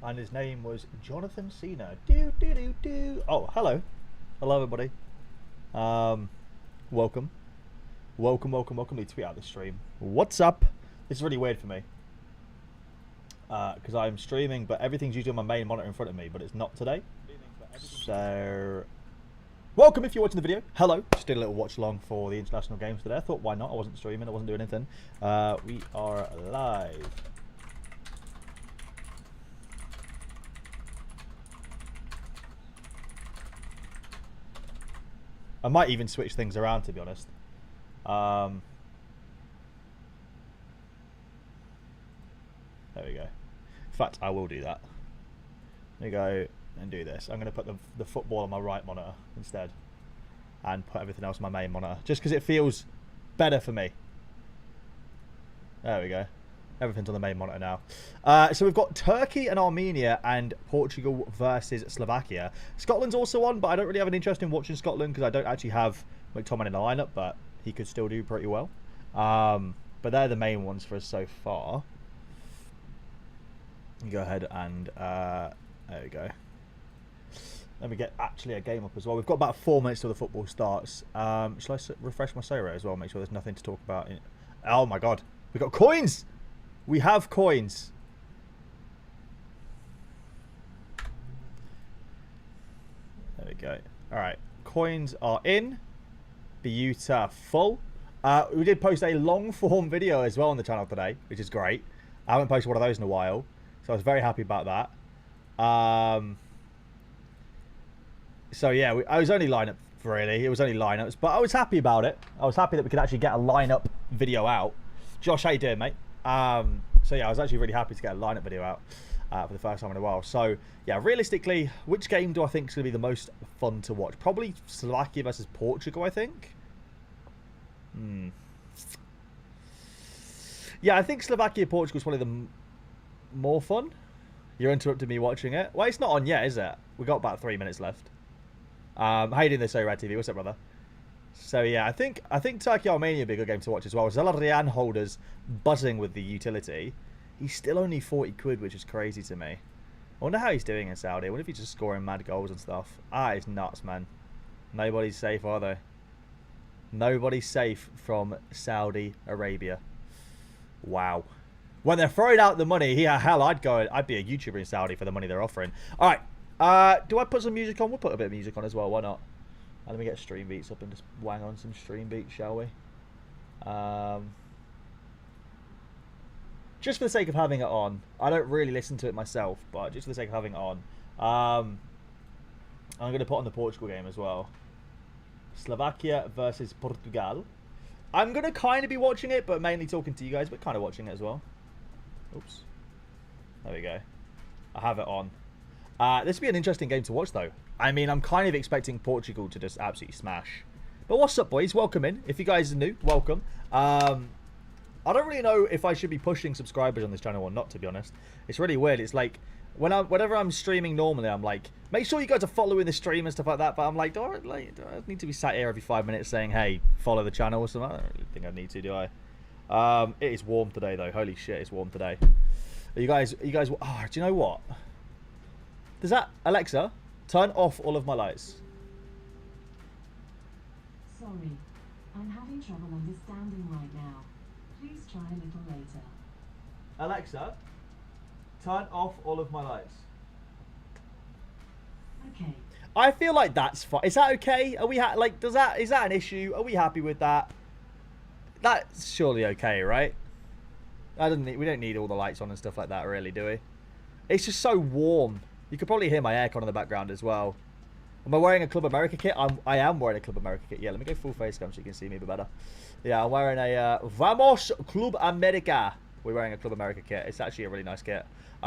and his name was Jonathan Cena. Do do do do. Oh, hello, hello everybody. Um, welcome, welcome. Need to tweet out the stream. What's up? This is really weird for me because I'm streaming, but everything's usually on my main monitor in front of me, but it's not today. So, welcome if you're watching the video. Hello. Just did a little watch along for the international games today. I thought, why not? I wasn't streaming. I wasn't doing anything. We are live. I might even switch things around, to be honest. There we go. In fact, I will do that. Let me go and do this. I'm going to put the football on my right monitor instead and put everything else on my main monitor just because it feels better for me. There we go. Everything's on the main monitor now. So we've got Turkey and Armenia and Portugal versus Slovakia. Scotland's also on, but I don't really have an interest in watching Scotland because I don't actually have McTominay in the lineup, but he could still do pretty well. But they're the main ones for us so far. Go ahead and there we go. Let me get actually a game up as well. We've got about 4 minutes till the football starts. Shall I refresh my Sorare as well? Make sure there's nothing to talk about. Oh my god, we got coins. We have coins. There we go. All right, coins are in. Beautiful. We did post a long form video as well on the channel today, which is great. I haven't posted one of those in a while, so I was very happy about that. So yeah, I was only lineup really. It was only lineups, but I was happy about it. I was happy that we could actually get a lineup video out. Josh, how you doing, mate? So yeah, I was actually really happy to get a lineup video out for the first time in a while. So yeah, realistically, which game do I think is going to be the most fun to watch? Probably Slovakia versus Portugal, I think. Yeah, I think Slovakia-Portugal is probably the more fun. You're interrupting me watching it. Well, it's not on yet, is it? We've got about 3 minutes left. How you doing there, Sorare TV? What's up, brother? So yeah, I think Turkey-Armenia would be a good game to watch as well. Zalarian holders buzzing with the utility. He's still only 40 quid, which is crazy to me. I wonder how he's doing in Saudi. I wonder if he's just scoring mad goals and stuff. It's nuts, man. Nobody's safe, are they? Nobody's safe from Saudi Arabia. Wow. When they're throwing out the money, yeah, hell, I'd be a YouTuber in Saudi for the money they're offering. All right. Do I put some music on? We'll put a bit of music on as well. Why not? Let me get stream beats up and just wang on some stream beats, shall we? Just for the sake of having it on. I don't really listen to it myself, but just for the sake of having it on. I'm going to put on the Portugal game as well. Slovakia versus Portugal. I'm going to kind of be watching it, but mainly talking to you guys, but kind of watching it as well. Oops. There we go. I have it on. This will be an interesting game to watch, though. I mean, I'm kind of expecting Portugal to just absolutely smash. But what's up, boys? Welcome in. If you guys are new, welcome. I don't really know if I should be pushing subscribers on this channel or not, to be honest. It's really weird. It's like, whenever I'm streaming normally, I'm like, make sure you guys are following the stream and stuff like that. But I'm like, do I need to be sat here every 5 minutes saying, hey, follow the channel or something? I don't really think I need to, do I? It is warm today, though. Holy shit, it's warm today. Are you guys, oh, do you know what? Does that, Alexa, turn off all of my lights? Sorry, I'm having trouble understanding right now. Please try a little later. Alexa, turn off all of my lights. Okay. I feel like that's fine. Is that okay? Are we is that an issue? Are we happy with that? That's surely okay, right? We don't need all the lights on and stuff like that, really, do we? It's just so warm. You could probably hear my aircon in the background as well. Am I wearing a Club America kit? I am wearing a Club America kit. Yeah, let me go full face cam so you can see me a bit better. Yeah, I'm wearing a Vamos Club America. We're wearing a Club America kit. It's actually a really nice kit.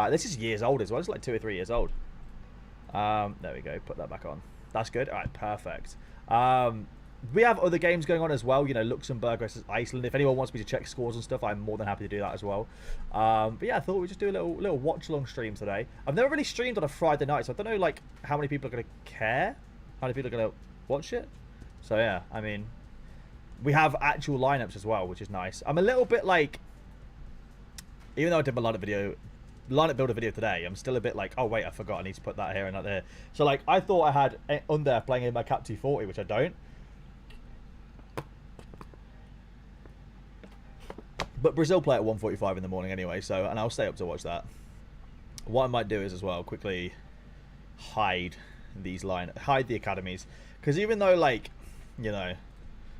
This is years old as well. It's like 2 or 3 years old. There we go. Put that back on. That's good. All right, perfect. We have other games going on as well. You know, Luxembourg versus Iceland. If anyone wants me to check scores and stuff, I'm more than happy to do that as well. But yeah, I thought we'd just do a little watch-along stream today. I've never really streamed on a Friday night, so I don't know like how many people are going to care, how many people are going to watch it. So yeah, I mean, we have actual lineups as well, which is nice. I'm a little bit like, even though I did my lineup video lineup builder video today, I'm still a bit like, oh wait, I forgot I need to put that here and that there. So like, I thought I had Under playing in my Cap 240, which I don't. But Brazil play at 1:45 in the morning anyway, so, and I'll stay up to watch that. What I might do is as well quickly hide the academies, because even though, like, you know,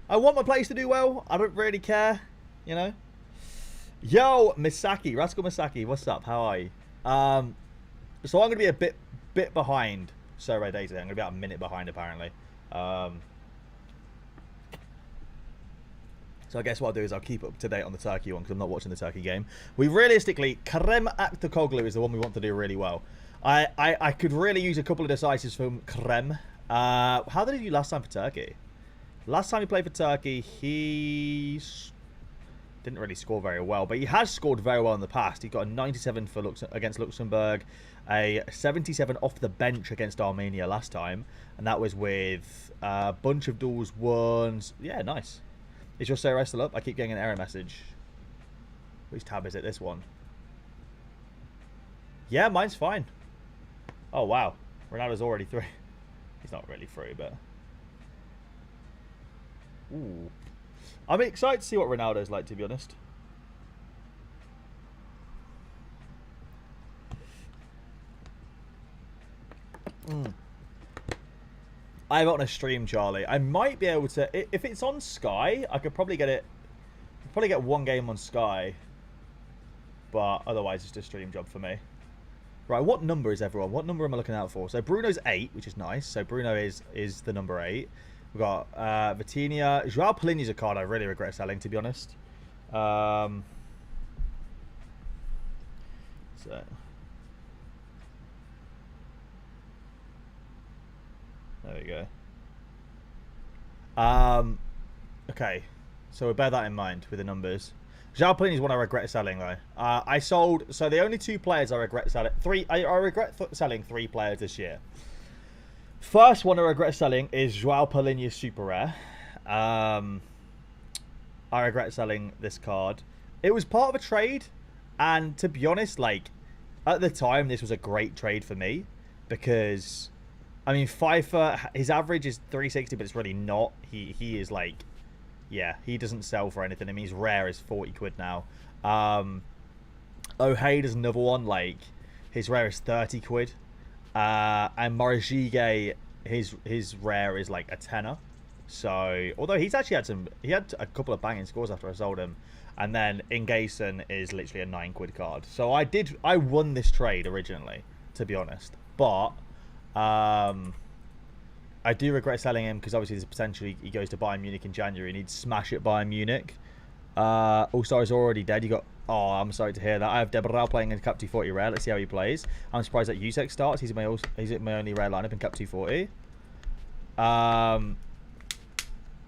I want my players to do well, I don't really care, you know. Yo, Misaki, Rascal Misaki, what's up? How are you? So I'm gonna be a bit behind Sorare Day today. I'm gonna be about a minute behind apparently. So I guess what I'll do is I'll keep up to date on the Turkey one because I'm not watching the Turkey game. We realistically, Kerem Aktürkoğlu is the one we want to do really well. I could really use a couple of decisives from Kerem. How did he do last time for Turkey? Last time he played for Turkey, he didn't really score very well, but he has scored very well in the past. He got a 97 for against Luxembourg, a 77 off the bench against Armenia last time, and that was with a bunch of duels won. Yeah, nice. Is your Sorare still up? I keep getting an error message. Which tab is it? This one. Yeah, mine's fine. Oh, wow. Ronaldo's already through. He's not really through, but... Ooh. I'm excited to see what Ronaldo's like, to be honest. I have it on a stream, Charlie. I might be able to... If it's on Sky, I could probably get it... Probably get one game on Sky. But otherwise, it's just a stream job for me. Right, what number is everyone? What number am I looking out for? So Bruno's 8, which is nice. So Bruno is the number 8. We've got Vitinha. João Palhinha's a card I really regret selling, to be honest. So... There we go. Okay, so we'll bear that in mind with the numbers. João Palhinha is one I regret selling though. I sold, so the only 2 players I regret selling, I regret selling 3 players this year. First one I regret selling is João Palhinha Super Rare. I regret selling this card. It was part of a trade, and to be honest, like at the time, this was a great trade for me because. I mean, FIFA, his average is 360, but it's really not. He is like, yeah, he doesn't sell for anything. I mean, his rare is 40 quid now. O'Haid is another one, like, his rare is 30 quid. And Morajige, his rare is like a tenner. So, although he's actually had a couple of banging scores after I sold him. And then Ingason is literally a 9 quid card. So I won this trade originally, to be honest. But... I do regret selling him because obviously there's potentially he goes to Bayern Munich in January and he'd smash it Bayern Munich. All-Star is already dead. You got... Oh, I'm sorry to hear that. I have Debral playing in Cup 240 rare. Let's see how he plays. I'm surprised that Usek starts. He's my only rare lineup in Cup 240.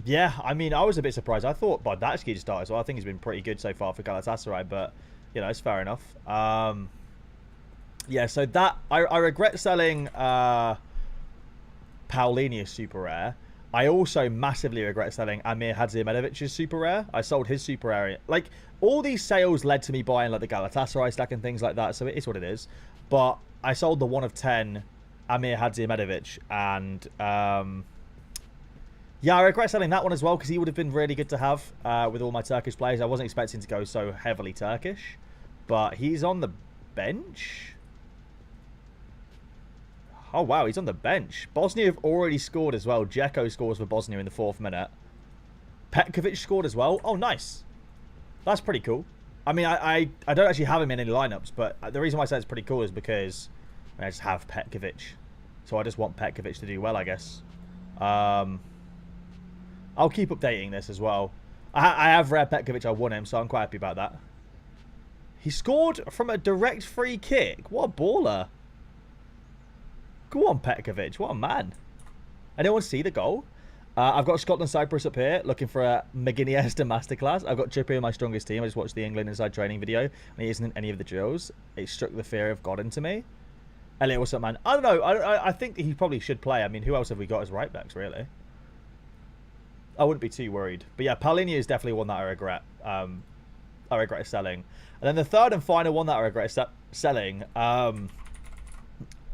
Yeah, I mean, I was a bit surprised. I thought Bardachki to start as well. I think he's been pretty good so far for Galatasaray, but, you know, it's fair enough. Yeah, so that... I regret selling Paulinho Super Rare. I also massively regret selling Amir Hadzimedovic's Super Rare. I sold his Super Rare. Like, all these sales led to me buying, like, the Galatasaray stack and things like that, so it is what it is. But I sold the 1 of 10 Amir Hadzimedovich, and... yeah, I regret selling that one as well, because he would have been really good to have with all my Turkish players. I wasn't expecting to go so heavily Turkish, but he's on the bench... Oh, wow, he's on the bench. Bosnia have already scored as well. Dzeko scores for Bosnia in the 4th minute. Petkovic scored as well. Oh, nice. That's pretty cool. I mean, I don't actually have him in any lineups, but the reason why I say it's pretty cool is because I just have Petkovic. So I just want Petkovic to do well, I guess. I'll keep updating this as well. I have rare Petkovic. I won him, so I'm quite happy about that. He scored from a direct free kick. What a baller. Go on, Petkovic. What a man. Anyone see the goal? I've got Scotland Cyprus up here, looking for a McGuinness masterclass. I've got Trippier in my strongest team. I just watched the England Inside Training video, and he isn't in any of the drills. It struck the fear of God into me. Elliot, what's up, man? I don't know. I think he probably should play. I mean, who else have we got as right backs, really? I wouldn't be too worried. But yeah, Paulinho is definitely one that I regret. I regret selling. And then the third and final one that I regret selling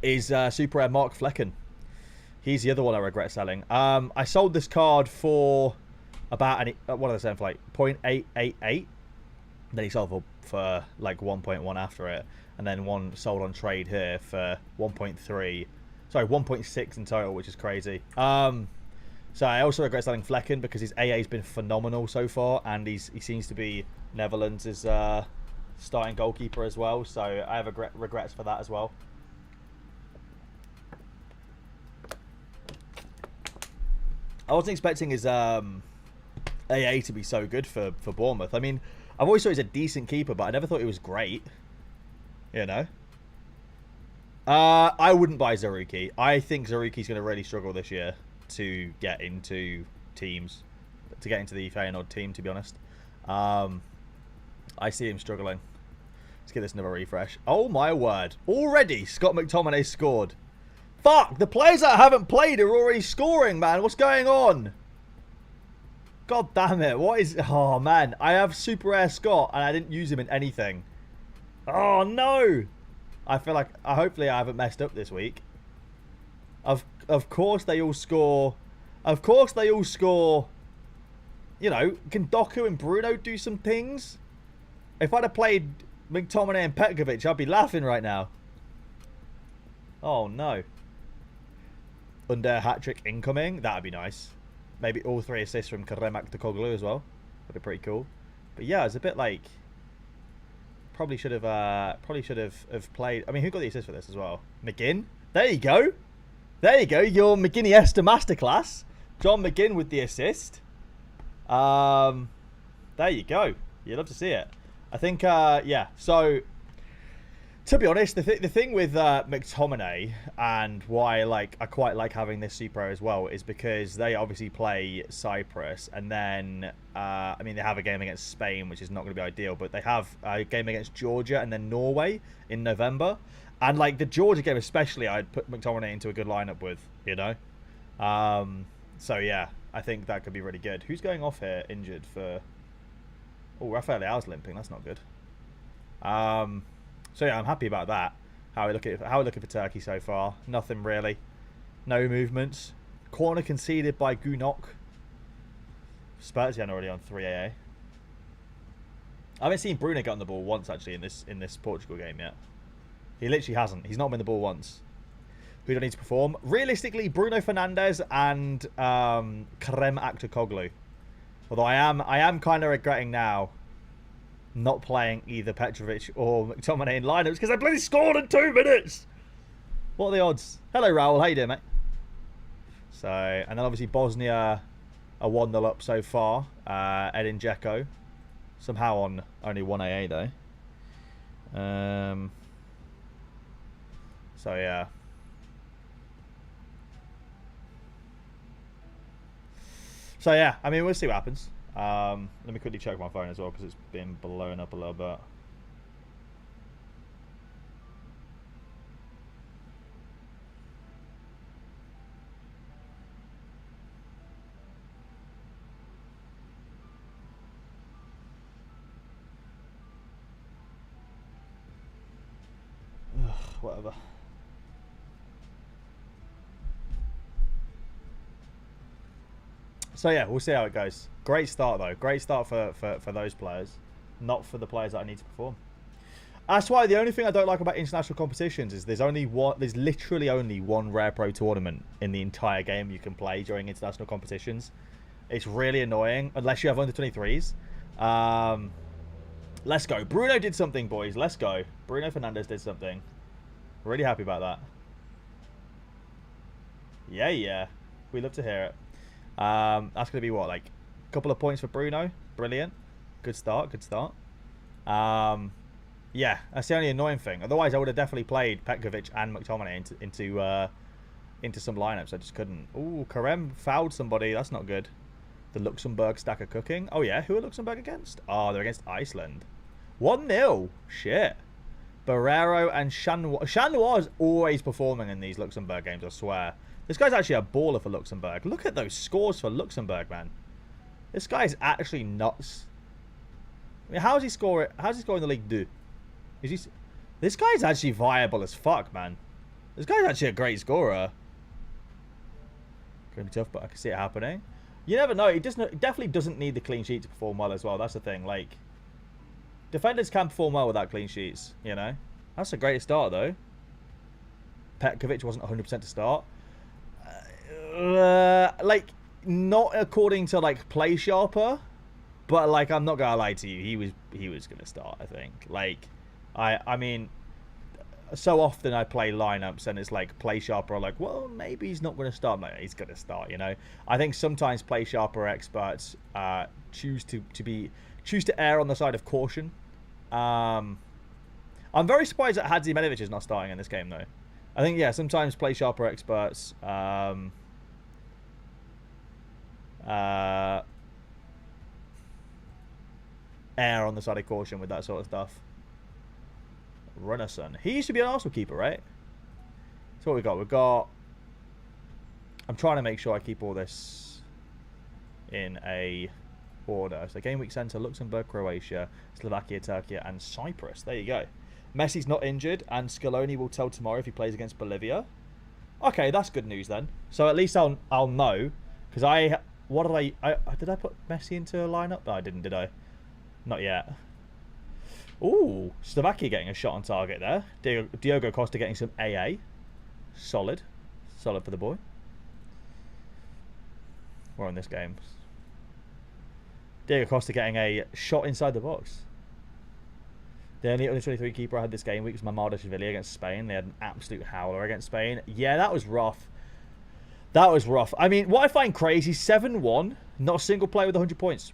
is Super Rare Mark Flecken. He's the other one I regret selling. I sold this card for about what are they saying, for like 0.888. Then he sold for like 1.1 after it, and then one sold on trade here for 1.3. Sorry, 1.6 in total, which is crazy. So I also regret selling Flecken because his AA's been phenomenal so far, and he seems to be Netherlands' starting goalkeeper as well. So I have regrets for that as well. I wasn't expecting his AA to be so good for Bournemouth. I mean, I've always thought he's a decent keeper, but I never thought he was great. You know? I wouldn't buy Zaruki. I think Zaruki's going to really struggle this year to get into teams. To get into the Feyenoord team, to be honest. I see him struggling. Let's give this another refresh. Oh my word. Already Scott McTominay scored. Fuck! The players that haven't played are already scoring, man. What's going on? God damn it. What is... Oh, man. I have Super Rare Scott, and I didn't use him in anything. Oh, no. I feel like... hopefully I haven't messed up this week. Of course they all score... Of course they all score... You know, can Doku and Bruno do some things? If I'd have played McTominay and Petkovic, I'd be laughing right now. Oh, no. Under hat-trick incoming. That'd be nice. Maybe all 3 assists from Kerem Aktürkoğlu as well. That'd be pretty cool. But yeah, it's a bit like... Probably should have played... I mean, who got the assist for this as well? McGinn? There you go. There you go. Your McGinniesta masterclass. John McGinn with the assist. There you go. You'd love to see it. I think, yeah. So... To be honest, the thing with McTominay and why I quite like having this Super as well is because they obviously play Cyprus, and then I mean they have a game against Spain, which is not going to be ideal, but they have a game against Georgia and then Norway in November, and like the Georgia game especially, I'd put McTominay into a good lineup with, you know. So yeah, I think that could be really good. Who's going off here injured for? Oh, Rafael Leao's limping. That's not good. So yeah, I'm happy about that. How are we looking for Turkey so far? Nothing really. No movements. Corner conceded by Gunok. Spurzian already on 3AA. I haven't seen Bruno get on the ball once actually in this Portugal game yet. He literally hasn't. He's not been the ball once. Who do I need to perform? Realistically, Bruno Fernandes and Kerem Aktürkoğlu. Although I am kind of regretting now not playing either Petrovic or McTominay in lineups because I bloody scored in 2 minutes. What are the odds? Hello, Raul. How you doing, mate? So, and then obviously Bosnia are 1-0 up so far. Edin Dzeko. Somehow on only 1 AA, though. So, yeah. So, yeah. I mean, we'll see what happens. Let me quickly check my phone as well because it's been blowing up a little bit. Ugh, whatever. So yeah, we'll see how it goes. Great start though. Great start for those players. Not for the players that I need to perform. That's why the only thing I don't like about international competitions is there's literally only one Rare Pro tournament in the entire game you can play during international competitions. It's really annoying unless you have under 23s. Let's go. Bruno did something, boys. Let's go. Bruno Fernandes did something. Really happy about that. Yeah. We love to hear it. That's going to be what, like a couple of points for Bruno. Brilliant. Good start. Yeah, that's the only annoying thing. Otherwise, I would have definitely played Petkovic and McTominay into some lineups. I just couldn't. Ooh, Kerem fouled somebody. That's not good. The Luxembourg stack of cooking. Oh, yeah. Who are Luxembourg against? Oh, they're against Iceland. 1-0. Shit. Barrero and Chanois. Chanois is always performing in these Luxembourg games, I swear. This guy's actually a baller for Luxembourg. Look at those scores for Luxembourg, man. This guy's actually nuts. I mean, how's he scoring the League 2? Is he... This guy's actually viable as fuck, man. This guy's actually a great scorer. Gonna be tough, but I can see it happening. You never know. He definitely doesn't need the clean sheet to perform well as well. That's the thing. Like, defenders can perform well without clean sheets, you know? That's a great start, though. Petkovic wasn't 100% to start. Like, not according to, like, Play Sharper. But, like, I'm not going to lie to you. He was going to start, I think. Like, I mean, so often I play lineups and it's like Play Sharper are like, well, maybe he's not going to start. No, he's going to start, you know? I think sometimes Play Sharper experts choose to err on the side of caution. I'm very surprised that Hadzimedovich is not starting in this game, though. I think, yeah, sometimes Play Sharper experts err on the side of caution with that sort of stuff. Runnerson. He used to be an Arsenal keeper, right? So what we got? We've got... I'm trying to make sure I keep all this in a order. So game week centre, Luxembourg, Croatia, Slovakia, Turkey, and Cyprus. There you go. Messi's not injured, and Scaloni will tell tomorrow if he plays against Bolivia. Okay, that's good news then. So at least I'll know, because did I put Messi into a lineup? No, I didn't, did I? Not yet. Ooh, Slovakia getting a shot on target there. Diogo Costa getting some AA. Solid for the boy. We're on this game. Diogo Costa getting a shot inside the box. The only under 23 keeper I had this game week was Mamardashvili against Spain. They had an absolute howler against Spain. Yeah, that was rough. That was rough. I mean, what I find crazy, 7-1, not a single player with 100 points.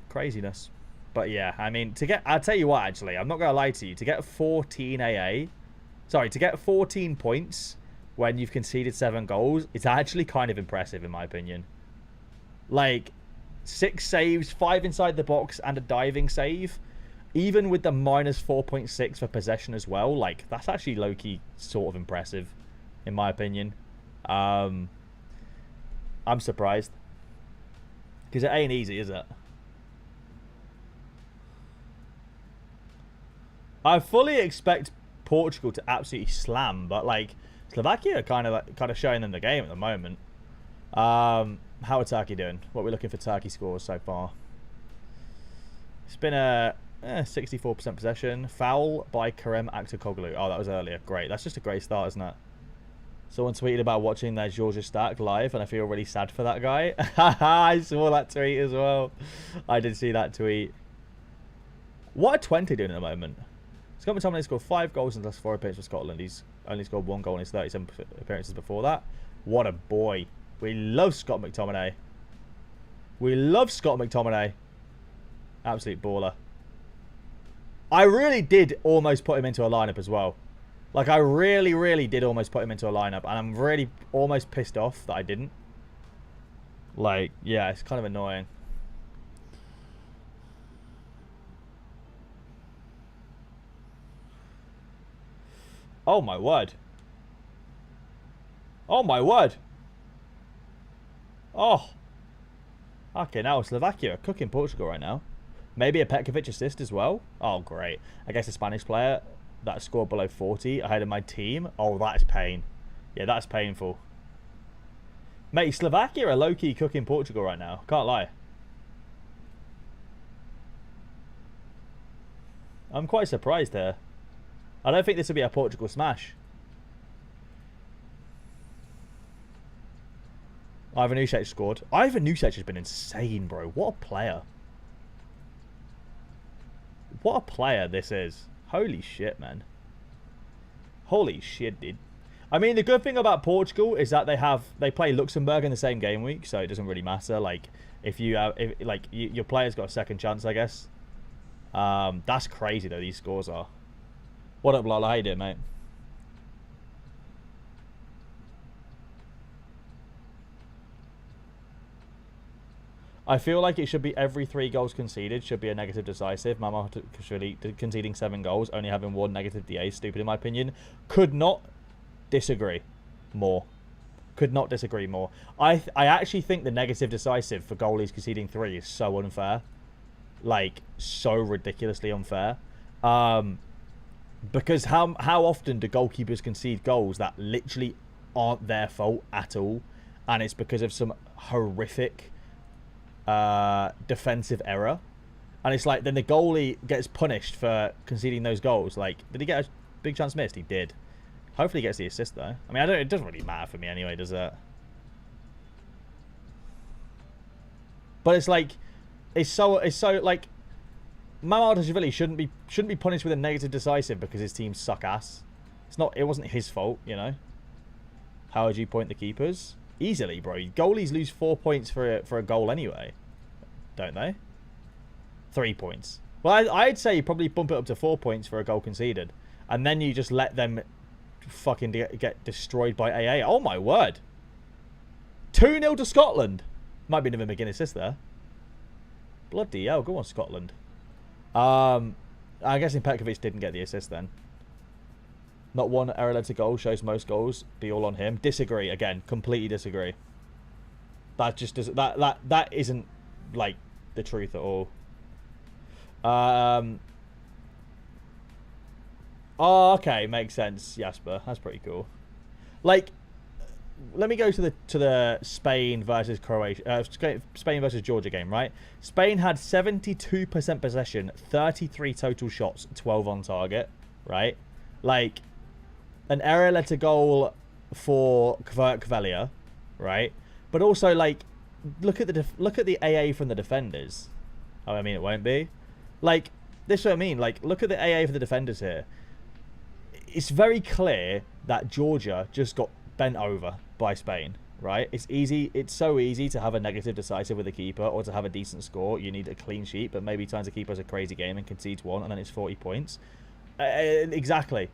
Craziness. But yeah, I mean, I'll tell you what, actually, I'm not going to lie to you. To get 14 AA, sorry, to get 14 points when you've conceded 7 goals, it's actually kind of impressive, in my opinion. Like, 6 saves, 5 inside the box, and a diving save. Even with the minus 4.6 for possession as well, like, that's actually low-key sort of impressive, in my opinion. I'm surprised. Because it ain't easy, is it? I fully expect Portugal to absolutely slam, but like Slovakia are kind of showing them the game at the moment. How are Turkey doing? What are we looking for Turkey scores so far? It's been a 64% possession. Foul by Kerem Aktürkoğlu. Oh, that was earlier. Great. That's just a great start, isn't it? Someone tweeted about watching their Georgia Stack live, and I feel really sad for that guy. I saw that tweet as well. I did see that tweet. What are 20 doing at the moment? Scott McTominay scored 5 goals in the last 4 appearances for Scotland. He's only scored 1 goal in his 37 appearances before that. What a boy. We love Scott McTominay. We love Scott McTominay. Absolute baller. I really did almost put him into a lineup as well. Like, I really, really did almost put him into a lineup. And I'm really almost pissed off that I didn't. Like, yeah, it's kind of annoying. Oh, my word. Oh, my word. Oh. Okay, now Slovakia are cooking Portugal right now. Maybe a Petkovic assist as well. Oh, great. I guess a Spanish player that scored below 40 ahead of my team. Oh, that is pain. Yeah, that's painful. Mate, Slovakia are low-key cooking Portugal right now. Can't lie. I'm quite surprised here. I don't think this will be a Portugal smash. Ivan Ušec scored. Ivan Ušec has been insane, bro. What a player. What a player this is. Holy shit, man. Holy shit, dude. I mean, the good thing about Portugal is that they play Luxembourg in the same game week, so it doesn't really matter. Like, if your player's got a second chance, I guess. That's crazy though. These scores are. What up, Lala? How you doing, mate? I feel like it should be every 3 goals conceded should be a negative decisive. Mama conceding 7 goals, only having 1 negative DA, stupid in my opinion. Could not disagree more. Could not disagree more. I actually think the negative decisive for goalies conceding 3 is so unfair. Like, so ridiculously unfair. Because how often do goalkeepers concede goals that literally aren't their fault at all, and it's because of some horrific defensive error, and it's like then the goalie gets punished for conceding those goals. Like, did he get a big chance missed? He did. Hopefully he gets the assist though. I mean, I don't. It doesn't really matter for me anyway, does it? But it's like, it's so like, Mamardashvili shouldn't be punished with a negative decisive because his team suck ass. It's not. It wasn't his fault, you know. How would you point the keepers? Easily, bro. Goalies lose 4 points for a goal anyway, don't they? 3 points. Well, I'd say you probably bump it up to 4 points for a goal conceded, and then you just let them fucking get destroyed by AA. Oh my word! 2-0 to Scotland. Might be Niven McGinn assist there. Bloody hell! Go on, Scotland. I'm guessing Petkovic didn't get the assist then. Not one error led to goal shows most goals be all on him. Disagree again. Completely disagree. That just doesn't. That isn't like the truth at all. Oh, okay, makes sense. Jasper, that's pretty cool. Like, let me go to the Spain versus Croatia, Spain versus Georgia game, right? Spain had 72% possession, 33 total shots, 12 on target, right? Like, an error led to goal for Cavalia, right? But also, like, look at the AA from the defenders. Oh, I mean, it won't be. Like, this is what I mean. Like, look at the AA for the defenders here. It's very clear that Georgia just got bent over by Spain, right? It's easy. It's so easy to have a negative decisive with a keeper or to have a decent score. You need a clean sheet, but maybe times the keeper has a crazy game and concedes one, and then it's 40 points. Exactly.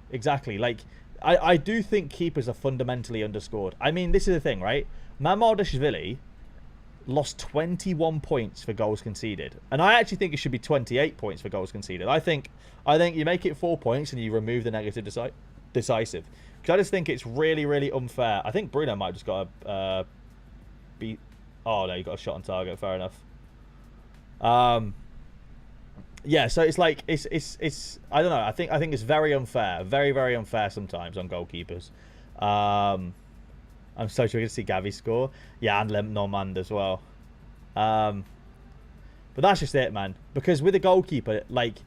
Like, I do think keepers are fundamentally underscored. I mean, this is the thing, right? Mamardashvili lost 21 points for goals conceded, and I actually think it should be 28 points for goals conceded. I think you make it 4 points and you remove the negative decisive, because I just think it's really, really unfair. I think Bruno might have just got a beat. Oh no, you got a shot on target. Fair enough. Yeah, so it's like it's I don't know. I think it's very unfair, very, very unfair sometimes on goalkeepers. I'm so sure to see Gavi score. Yeah, and Normand as well. But that's just it, man. Because with a goalkeeper, like,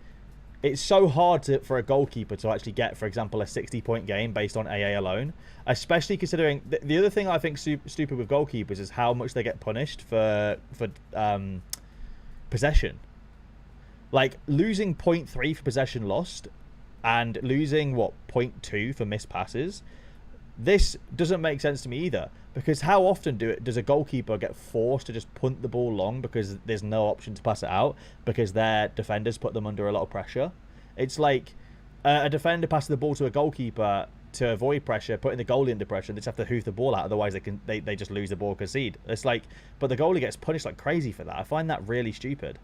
it's so hard for a goalkeeper to actually get, for example, a 60-point game based on AA alone. Especially considering the other thing I think stupid with goalkeepers is how much they get punished for possession. Like, losing 0.3 for possession lost and losing, what, 0.2 for missed passes. This doesn't make sense to me either, because how often does a goalkeeper get forced to just punt the ball long because there's no option to pass it out because their defenders put them under a lot of pressure? It's like a defender passes the ball to a goalkeeper to avoid pressure, putting the goalie under pressure, and they just have to hoof the ball out, otherwise they just lose the ball, concede. It's like, but the goalie gets punished like crazy for that. I find that really stupid.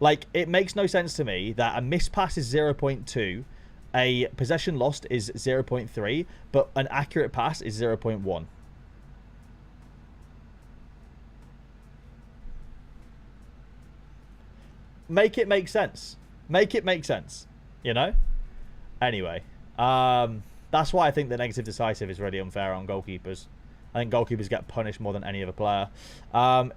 Like, it makes no sense to me that a missed pass is 0.2, a possession lost is 0.3, but an accurate pass is 0.1. Make it make sense. Make it make sense. You know? Anyway, that's why I think the negative decisive is really unfair on goalkeepers. I think goalkeepers get punished more than any other player.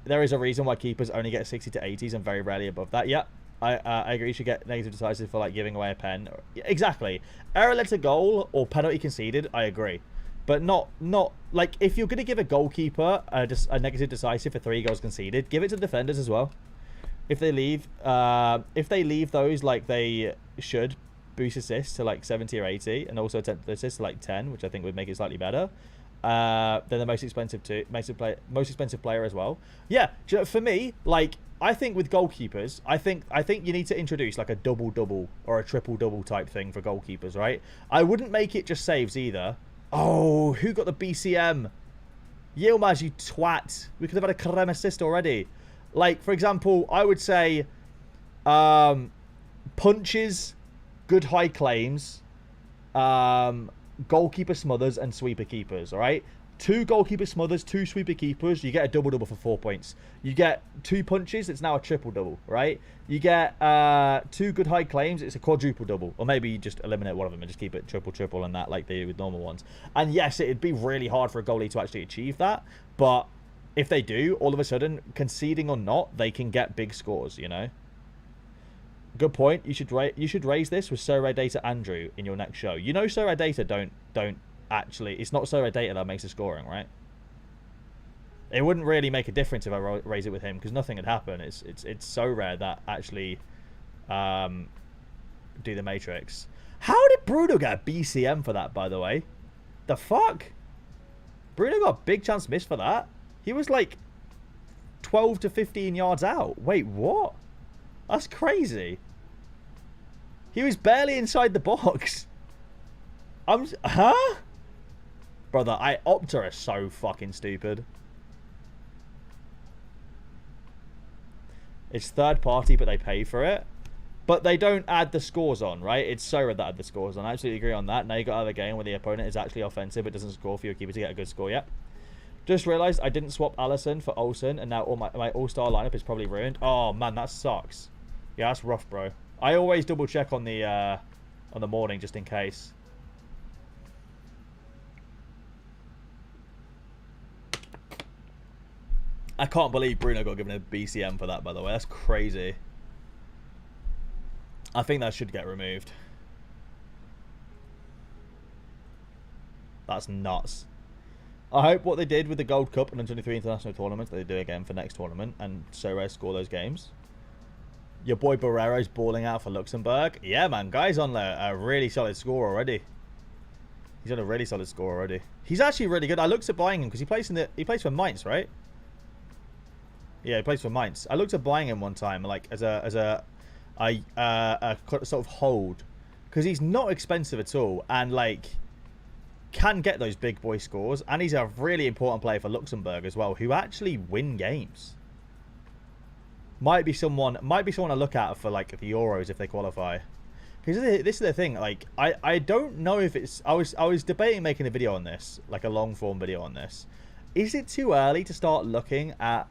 There is a reason why keepers only get 60 to 80s and very rarely above that. Yeah, I agree. You should get negative decisive for, like, giving away a pen. Exactly. Error led to goal or penalty conceded, I agree. But not like, if you're going to give a goalkeeper a negative decisive for 3 goals conceded, give it to the defenders as well. If they leave those like they should, boost assists to like 70 or 80, and also attempt assists to like 10, which I think would make it slightly better. Then the most expensive player as well. Yeah, for me, like, I think with goalkeepers, I think you need to introduce like a double-double or a triple-double type thing for goalkeepers, right? I wouldn't make it just saves either. Oh, who got the BCM? Yilmaz, you twat. We could have had a Kerem assist already. Like, for example, I would say punches, good high claims, goalkeeper smothers, and sweeper keepers, all right? 2 goalkeeper smothers, 2 sweeper keepers, you get a double-double for 4 points. You get 2 punches, it's now a triple-double, right? You get 2 good high claims, it's a quadruple-double. Or maybe you just eliminate one of them and just keep it triple-triple and that like they do with normal ones. And yes, it'd be really hard for a goalie to actually achieve that. But if they do, all of a sudden, conceding or not, they can get big scores, you know? Good point. You should raise this with Sorare Data Andrew in your next show. You know Sorare Data don't actually... It's not Sorare Data that makes the scoring, right? It wouldn't really make a difference if I raise it with him because nothing would happen. It's so rare that actually do the Matrix. How did Bruno get a BCM for that, by the way? The fuck? Bruno got a big chance missed for that. He was like 12 to 15 yards out. Wait, what? That's crazy. He was barely inside the box. Huh? Brother, Opta are so fucking stupid. It's third party, but they pay for it. But they don't add the scores on, right? It's Sorare that add the scores on. I absolutely agree on that. Now you got to have a game where the opponent is actually offensive but doesn't score for your keeper to get a good score yet. Just realised I didn't swap Allison for Olsen, and now all my all-star lineup is probably ruined. Oh, man, that sucks. Yeah, that's rough, bro. I always double-check on the morning just in case. I can't believe Bruno got given a BCM for that, by the way. That's crazy. I think that should get removed. That's nuts. I hope what they did with the Gold Cup and Under-23 international tournaments, they do again for next tournament, and Sorare score those games. Your boy Barrero's balling out for Luxembourg. Yeah, man, guy's on a really solid score already. He's on a really solid score already. He's actually really good. I looked at buying him because he plays for Mainz, right? Yeah, he plays for Mainz. I looked at buying him one time, like as a sort of hold, because he's not expensive at all, and like can get those big boy scores, and he's a really important player for Luxembourg as well, who actually win games. Might be someone I look at for like the Euros if they qualify. Because this is the thing, like I don't know if it's I was debating making a video on this, like a long form video on this. Is it too early to start looking at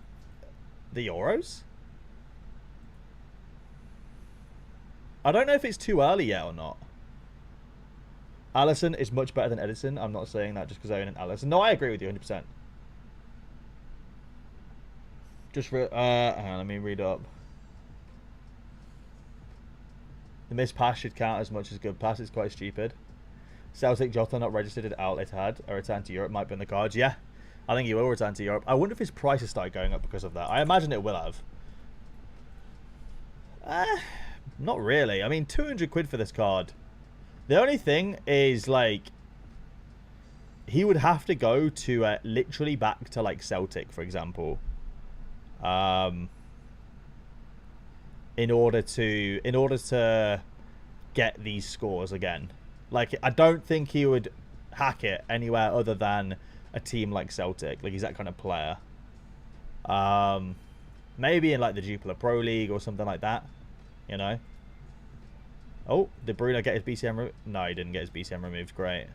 the Euros? I don't know if it's too early yet or not. Allison is much better than Edison. I'm not saying that just because I own an Allison. No, I agree with you 100%. Just hang on, let me read up. The missed pass should count as much as good pass. It's quite stupid. Celtic Jota not registered at Outlet had a return to Europe might be in the cards. Yeah, I think he will return to Europe. I wonder if his price has started going up because of that. I imagine it will have. Not really. I mean, 200 quid for this card. The only thing is, like, he would have to go to literally back to like Celtic, for example, in order to get these scores again. Like, I don't think he would hack it anywhere other than a team like Celtic. Like, he's that kind of player. Maybe in like the Jupiler Pro League or something like that, you know. Oh, did Bruno get his BCM removed? No, he didn't get his BCM removed. Great.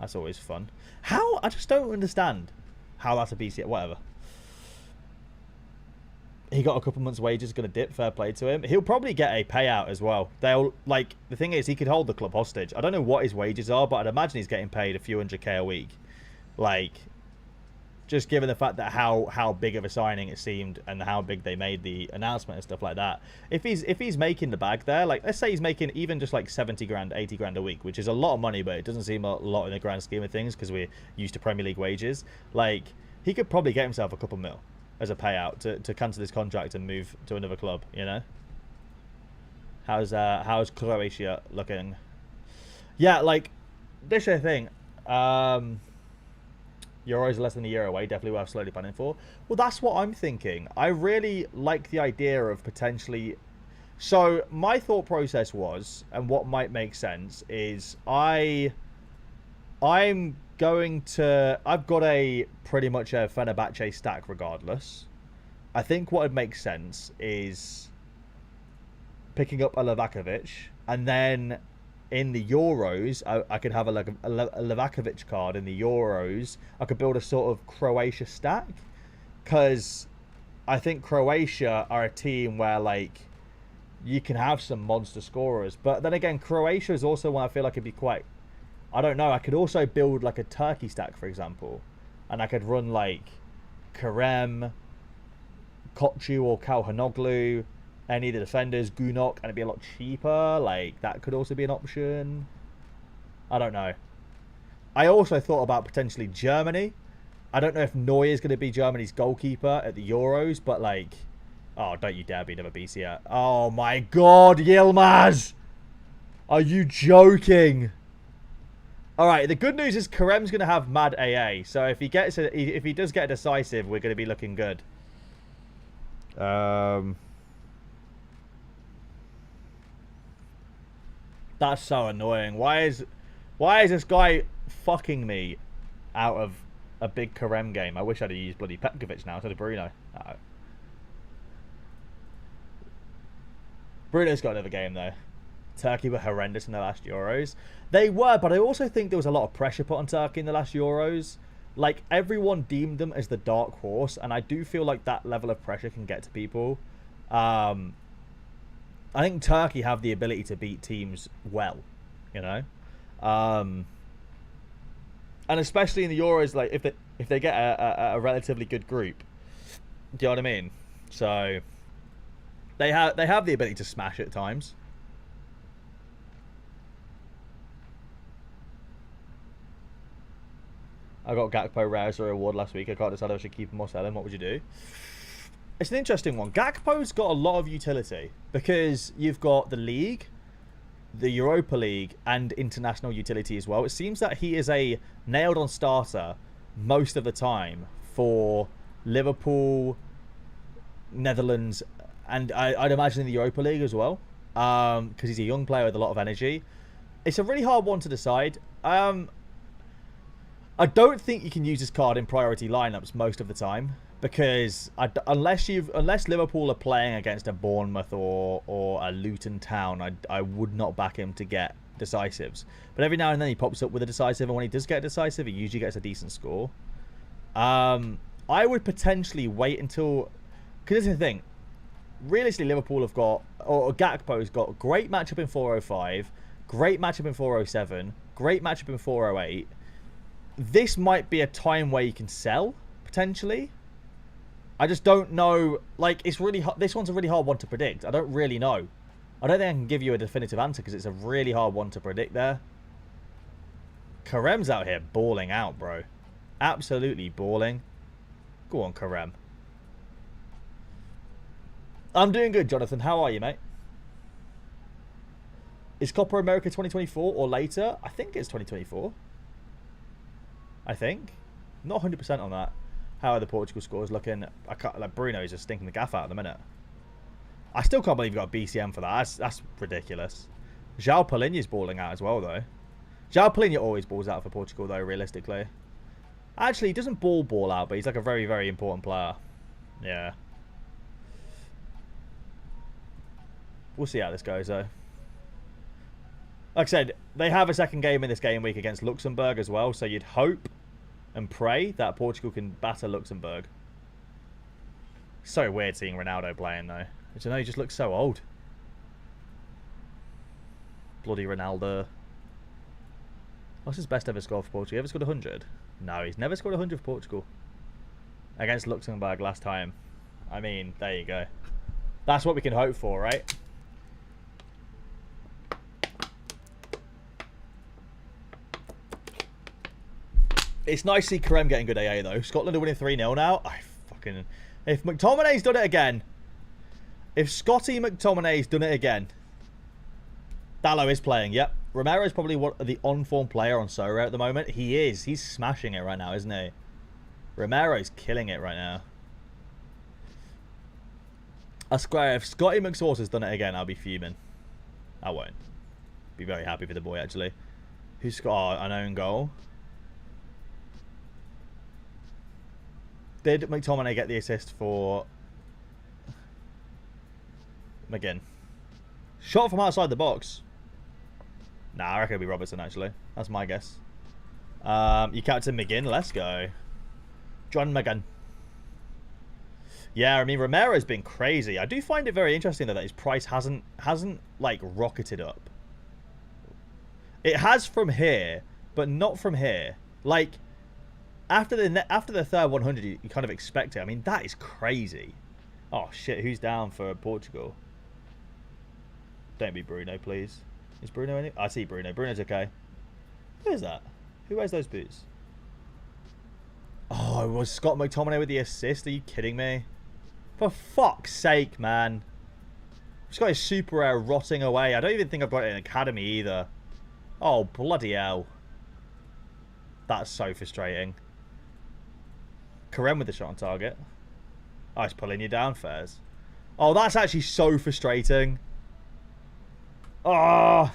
That's always fun. How? I just don't understand how that's a BCM. Whatever. He got a couple months' wages, going to dip. Fair play to him. He'll probably get a payout as well. They'll, like, the thing is, he could hold the club hostage. I don't know what his wages are, but I'd imagine he's getting paid a few $100K a week. Like, just given the fact that how big of a signing it seemed and how big they made the announcement and stuff like that. If he's making the bag there, like, let's say he's making even just like 70 grand, 80 grand a week, which is a lot of money, but it doesn't seem a lot in the grand scheme of things because we're used to Premier League wages. Like, he could probably get himself a couple mil as a payout to cancel this contract and move to another club, you know? How's Croatia looking? Yeah, like, this is the thing. Euros less than a year away, definitely worth slowly planning for. Well, that's what I'm thinking. I really like the idea of potentially... So, my thought process was, and what might make sense, is I'm going to... I've got a pretty much a Fenerbahce stack regardless. I think what would make sense is picking up a Livakovic and then in the Euros, I could have a Livakovic card in the Euros. I could build a sort of Croatia stack, because I think Croatia are a team where like you can have some monster scorers. But then again, Croatia is also one I feel like it'd be quite... I don't know. I could also build like a Turkey stack, for example. And I could run like Kerem, Kochu or Kalhanoglu, any of the defenders, Gunok, and it'd be a lot cheaper. Like, that could also be an option. I don't know. I also thought about potentially Germany. I don't know if Neuer is going to be Germany's goalkeeper at the Euros, but like... Oh, don't you dare be another BC. Oh my god, Yilmaz! Are you joking? Alright, the good news is Kerem's going to have mad AA. So if he does get a decisive, we're going to be looking good. That's so annoying. Why is this guy fucking me out of a big Kerem game? I wish I'd have used bloody Petkovic now instead of Bruno. Bruno's got another game though. Turkey were horrendous in the last Euros. They were, but I also think there was a lot of pressure put on Turkey in the last Euros. Like, everyone deemed them as the dark horse, and I do feel like that level of pressure can get to people. I think Turkey have the ability to beat teams well, you know? And especially in the Euros, like, if they get a relatively good group. Do you know what I mean? So they have the ability to smash at times. I got Gakpo rare as a reward last week. I can't decide if I should keep him or sell him. What would you do? It's an interesting one. Gakpo's got a lot of utility because you've got the league, the Europa League, and international utility as well. It seems that he is a nailed-on starter most of the time for Liverpool, Netherlands, and I'd imagine in the Europa League as well, because he's a young player with a lot of energy. It's a really hard one to decide. I don't think you can use this card in priority lineups most of the time, because unless Liverpool are playing against a Bournemouth or a Luton Town, I would not back him to get decisives. But every now and then he pops up with a decisive, and when he does get a decisive, he usually gets a decent score. I would potentially wait until... Because this is the thing. Realistically, Liverpool have got... Or Gakpo's got a great matchup in 405, great matchup in 407, great matchup in 408. This might be a time where you can sell, potentially. I just don't know. Like, it's really hard. This one's a really hard one to predict. I don't really know. I don't think I can give you a definitive answer because it's a really hard one to predict there. Kerem's out here balling out, bro. Absolutely balling. Go on, Kerem. I'm doing good, Jonathan. How are you, mate? Is Copa America 2024 or later? I think it's 2024. I think. Not 100% on that. How are the Portugal scores looking? I can't, like, Bruno's just stinking the gaff out at the minute. I still can't believe you got a BCM for that. That's ridiculous. João Palhinha's balling out as well, though. João Palhinha always balls out for Portugal, though, realistically. Actually, he doesn't ball out, but he's like a very, very important player. Yeah. We'll see how this goes, though. Like I said, they have a second game in this game week against Luxembourg as well, so you'd hope and pray that Portugal can batter Luxembourg. So weird seeing Ronaldo playing, though. I don't know, he just looks so old. Bloody Ronaldo. What's his best ever score for Portugal? He ever scored 100? No, he's never scored 100 for Portugal. Against Luxembourg last time. I mean, there you go. That's what we can hope for, right? It's nice to see Kerem getting good AA, though. Scotland are winning 3-0 now. If McTominay's done it again. If Scotty McTominay's done it again. Dallo is playing, yep. Romero's probably the on-form player on Sorare at the moment. He is. He's smashing it right now, isn't he? Romero's killing it right now. I swear, if Scotty McSauce done it again, I'll be fuming. I won't. Be very happy for the boy, actually. Who's got an own goal? Did McTominay get the assist for McGinn? Shot from outside the box. Nah, I reckon it'll be Robertson, actually. That's my guess. You captain McGinn. Let's go. John McGinn. Yeah, I mean, Romero's been crazy. I do find it very interesting, though, that his price hasn't like, rocketed up. It has from here, but not from here. Like, after the third 100, you kind of expect it. I mean, that is crazy. Oh, shit. Who's down for Portugal? Don't be Bruno, please. Is Bruno any? I see Bruno. Bruno's okay. Who is that? Who wears those boots? Oh, it was Scott McTominay with the assist. Are you kidding me? For fuck's sake, man. He's got his super rare rotting away. I don't even think I've got it in Academy either. Oh, bloody hell. That's so frustrating. Karen with the shot on target. Oh, he's pulling you down, Fairs. Oh, that's actually so frustrating. Oh,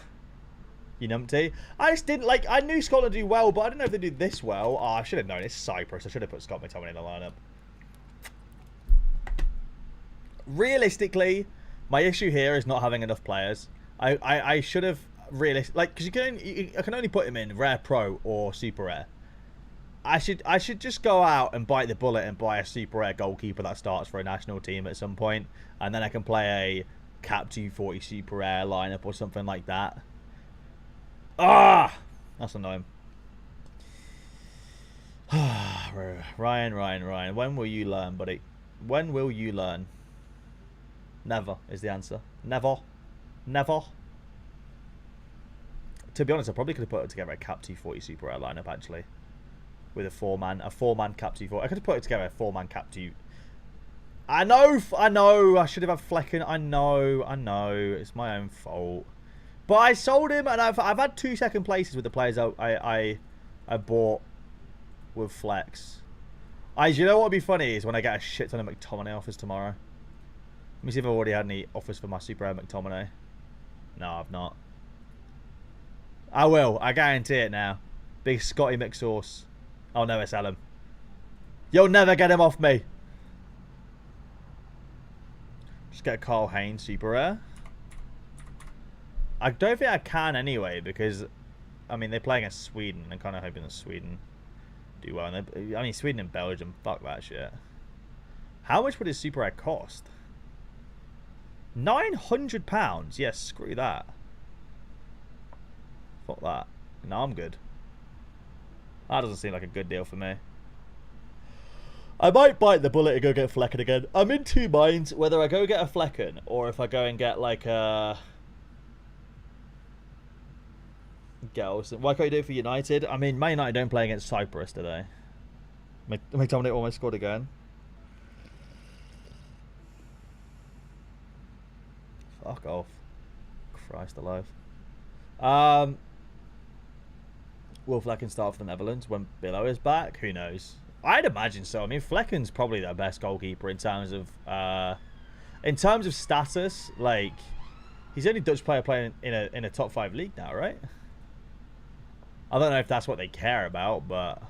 you numpty. I just didn't like. I knew Scotland do well, but I didn't know if they do this well. Oh, I should have known. It's Cyprus. I should have put Scott McTominay in the lineup. Realistically, my issue here is not having enough players. I should have like, because I can only put him in rare pro or super rare. I should just go out and bite the bullet and buy a super rare goalkeeper that starts for a national team at some point, and then I can play a Cap 240 super rare lineup or something like that. Ah, that's annoying. Ryan. When will you learn, buddy? When will you learn? Never is the answer. Never. To be honest, I probably could have put together a Cap 240 super rare lineup actually, with a four-man Cap 240. I could have put it together a four-man Cap 2. I know. I should have had Flecken. I know. It's my own fault. But I sold him, and I've had 2 second places with the players I bought with Flex. You know what would be funny is when I get a shit ton of McTominay offers tomorrow. Let me see if I've already had any offers for my super rare McTominay. No, I've not. I will. I guarantee it now. Big Scotty McSauce. I'll never sell him. You'll never get him off me. Just get a Carl Haynes super rare. I don't think I can anyway, because I mean they're playing against Sweden. I'm kind of hoping that Sweden do well. And I mean Sweden and Belgium. Fuck that shit. How much would his super rare cost? £900. Yes, screw that. Fuck that. No, I'm good. That doesn't seem like a good deal for me. I might bite the bullet and go get Flecken again. I'm in two minds whether I go get a Flecken or if I go and get like a... Why can't you do it for United? I mean, Man United don't play against Cyprus today. McTominay almost scored again. Fuck off. Christ alive. Will Flecken start for the Netherlands when Billow is back? Who knows? I'd imagine so. I mean, Flecken's probably their best goalkeeper in terms of status. Like, he's the only Dutch player playing in a top 5 league now, right? I don't know if that's what they care about, but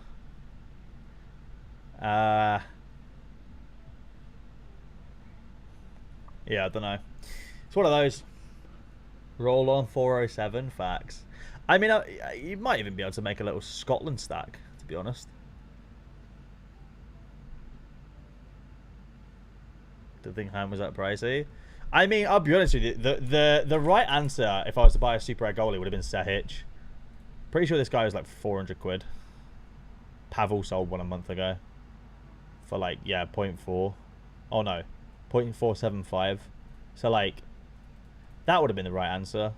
yeah, I don't know. It's one of those. Roll on 407 facts. I mean, you might even be able to make a little Scotland stack, to be honest. Didn't think Ham was that pricey. I mean, I'll be honest with you. The right answer, if I was to buy a super rare goalie, would have been Sehich. Pretty sure this guy was like 400 quid. Pavel sold one a month ago. For like, yeah, 0.4. Oh no, 0.475. So like, that would have been the right answer.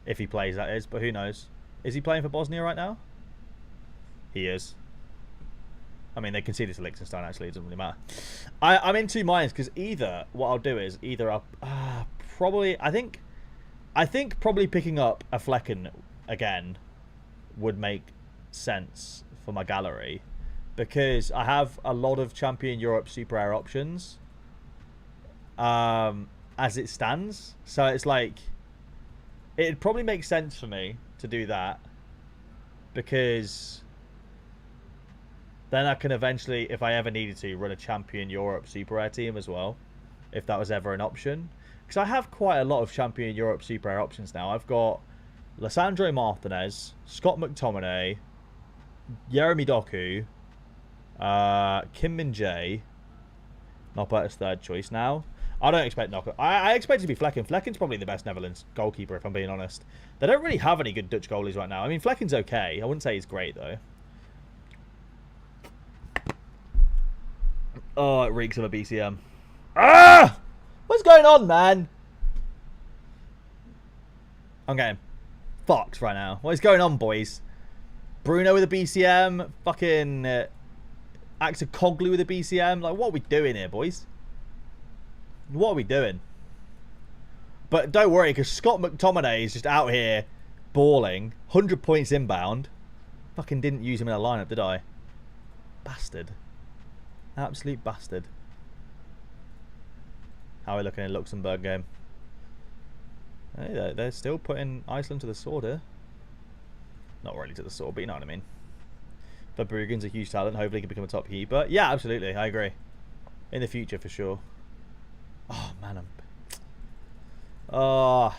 If he plays, that is. But who knows? Is he playing for Bosnia right now? He is. I mean, they conceded to Liechtenstein, actually. It doesn't really matter. I'm in two minds, because either, what I'll do is, either I'll probably, I think probably picking up a Flecken again would make sense for my gallery, because I have a lot of Champion Europe Super Rare options as it stands. So it's like, it'd probably make sense for me to do that, because then I can eventually, if I ever needed to, run a Champion Europe Super Rare team as well, if that was ever an option. Because I have quite a lot of Champion Europe Super Rare options now. I've got Lissandro Martinez, Scott McTominay, Jeremy Doku, Kim Min Jae. Noppert is third choice now. I don't expect Knocker. I expect it to be Flekken. Flekken's probably the best Netherlands goalkeeper, if I'm being honest. They don't really have any good Dutch goalies right now. I mean, Flekken's okay. I wouldn't say he's great, though. Oh, it reeks of a BCM. Ah! What's going on, man? I'm getting fucked right now. What is going on, boys? Bruno with a BCM. Fucking Axel Cogley with a BCM. Like, what are we doing here, boys? What are we doing? But don't worry, because Scott McTominay is just out here balling. 100 points inbound. Fucking didn't use him in a lineup, did I? Bastard. Absolute bastard. How are we looking in Luxembourg game? Hey, they're still putting Iceland to the sword here. Not really to the sword, but you know what I mean. Verbruggen's a huge talent. Hopefully he can become a top keeper. Yeah, absolutely. I agree. In the future, for sure. Oh, man. Oh.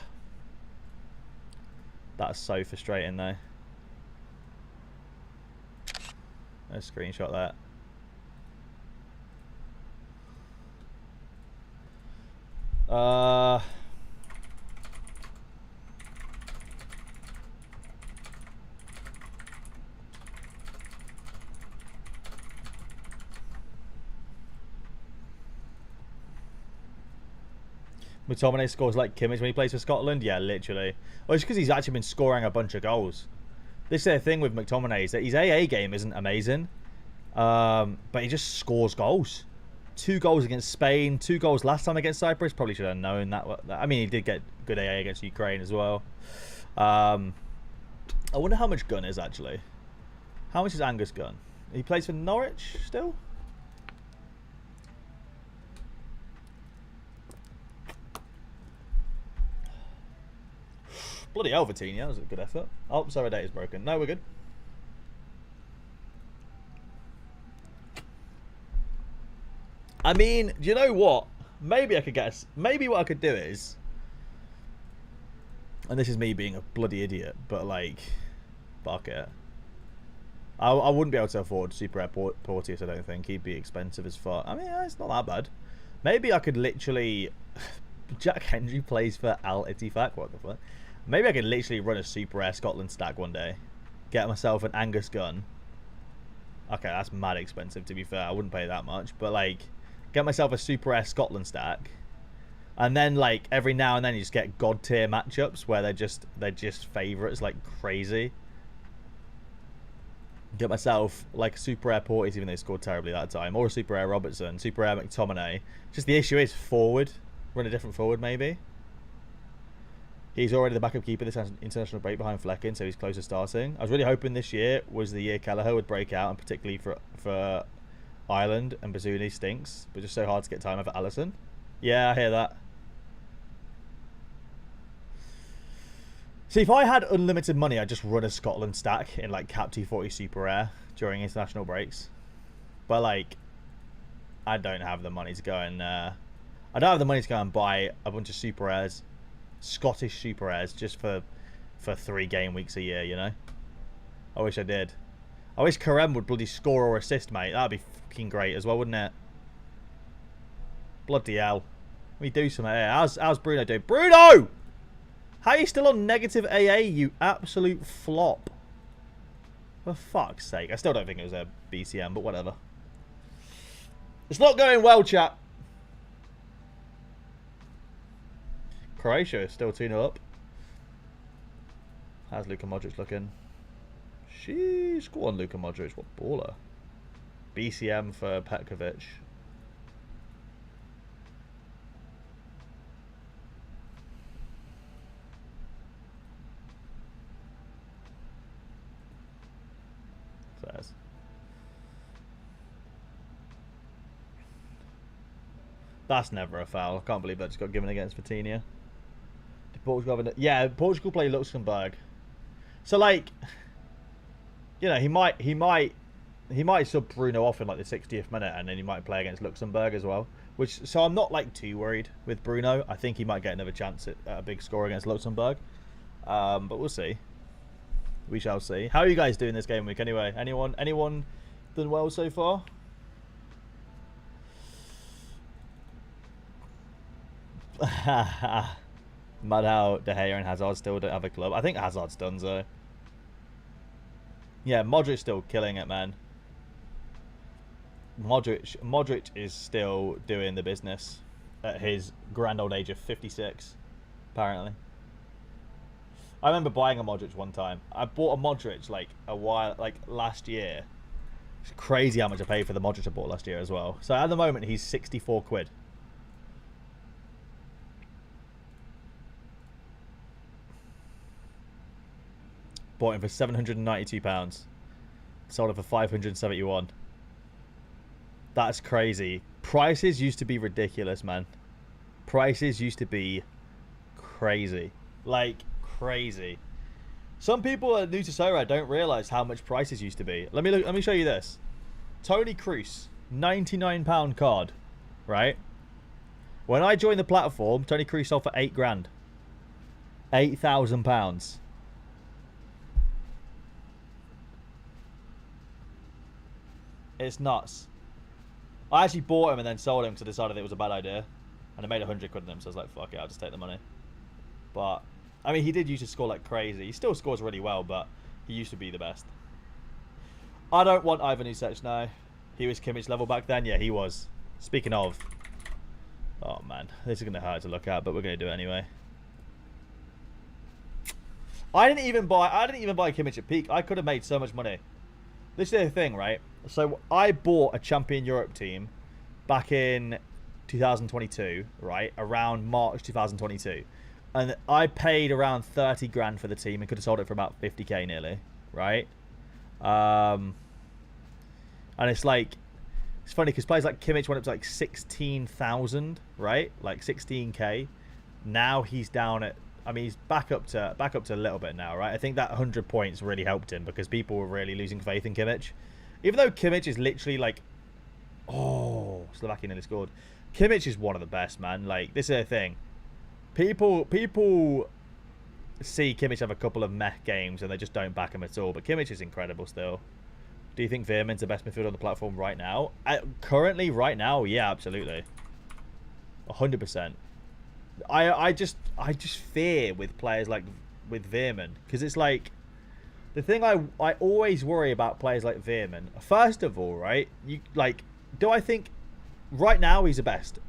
That's so frustrating, though. Let's screenshot that. McTominay scores like Kimmich when he plays for Scotland? Yeah, literally. Well, it's because he's actually been scoring a bunch of goals. This is the thing with McTominay, is that his AA game isn't amazing. But he just scores goals. 2 goals against Spain, 2 goals last time against Cyprus. Probably should have known that. I mean, he did get good AA against Ukraine as well. I wonder how much Gunn is, actually. How much is Angus Gunn? He plays for Norwich still? Bloody hell, Vitinha. That was a good effort. Oh, sorry, data's broken. No, we're good. I mean, do you know what? Maybe I could guess. Maybe what I could do is, and this is me being a bloody idiot, but like, fuck it. I wouldn't be able to afford Super Rare Porteous, I don't think. He'd be expensive as fuck. I mean, it's not that bad. Maybe I could literally... Jack Hendry plays for Al Ittifaq. What the fuck? Maybe I could literally run a Super Rare Scotland stack one day. Get myself an Angus Gunn. Okay, that's mad expensive, to be fair. I wouldn't pay that much. But, like, get myself a Super Rare Scotland stack. And then, like, every now and then you just get God tier matchups where they're just favourites like crazy. Get myself, like, a Super Rare Porteous, even though he scored terribly that time. Or a Super Rare Robertson. Super Rare McTominay. Just the issue is forward. Run a different forward, maybe. He's already the backup keeper this international break behind Flekken, so he's close to starting. I was really hoping this year was the year Kelleher would break out, and particularly for Ireland, and Bazuni stinks, but just so hard to get time over Allison. Yeah, I hear that. See, if I had unlimited money, I'd just run a Scotland stack in, like, Cap T40 Super Rare during international breaks. But, like, I don't have the money to go and... I don't have the money to go and buy a bunch of Super Rares, Scottish Super Rares, just for 3 game weeks a year, you know? I wish I did. I wish Karem would bloody score or assist, mate. That'd be fucking great as well, wouldn't it? Bloody hell. We do something here. How's Bruno doing? Bruno! How are you still on negative AA, you absolute flop? For fuck's sake. I still don't think it was a BCM, but whatever. It's not going well, chap. Croatia is still 2-0 up. How's Luka Modric looking? Sheesh, go on, Luka Modric. What baller. BCM for Petkovic. Fairs. That's never a foul. I can't believe that just got given against Vitinha. Did Portugal have yeah, Portugal play Luxembourg. So, like, you know, he might sub Bruno off in like the 60th minute, and then he might play against Luxembourg as well. Which, so I'm not like too worried with Bruno. I think he might get another chance at a big score against Luxembourg, but we'll see. We shall see. How are you guys doing this game week anyway? Anyone done well so far? Mad how De Gea and Hazard still don't have a club. I think Hazard's done so. Yeah, Modric's still killing it, man. Modric is still doing the business at his grand old age of 56, apparently. I remember buying a Modric one time. I bought a Modric like last year. It's crazy how much I paid for the Modric I bought last year as well. So at the moment he's 64 quid. Bought him for £792. Sold it for 571. That's crazy. Prices used to be ridiculous, man. Prices used to be crazy. Like, crazy. Some people that are new to Sorare don't realise how much prices used to be. Let me show you this. Tony Kroos, £99 card, right? When I joined the platform, Tony Kroos sold for £8,000. £8,000. It's nuts. I actually bought him and then sold him because I decided it was a bad idea. And I made 100 quid on him, so I was like, fuck it, I'll just take the money. But, I mean, he did used to score like crazy. He still scores really well, but he used to be the best. I don't want Ivan Usic now. He was Kimmich level back then? Yeah, he was. Speaking of. Oh, man. This is going to hurt to look at, but we're going to do it anyway. I didn't even buy Kimmich at peak. I could have made so much money. This is the thing, right? So I bought a Champion Europe team back in 2022, right? Around March 2022. And I paid around 30 grand for the team and could have sold it for about 50k nearly, right? And it's like, it's funny because players like Kimmich went up to like 16,000, right? Like 16k. Now he's down at, I mean, he's back up to a little bit now, right? I think that 100 points really helped him because people were really losing faith in Kimmich. Even though Kimmich is literally like, oh, Slovakia nearly scored. Kimmich is one of the best, man. Like, this is the thing. People see Kimmich have a couple of meh games and they just don't back him at all. But Kimmich is incredible still. Do you think Veerman's the best midfielder on the platform right now? Currently, right now, yeah, absolutely. 100%. I just fear with players like with Veerman because it's like the thing I always worry about players like Veerman. First of all, right? Do I think right now he's the best?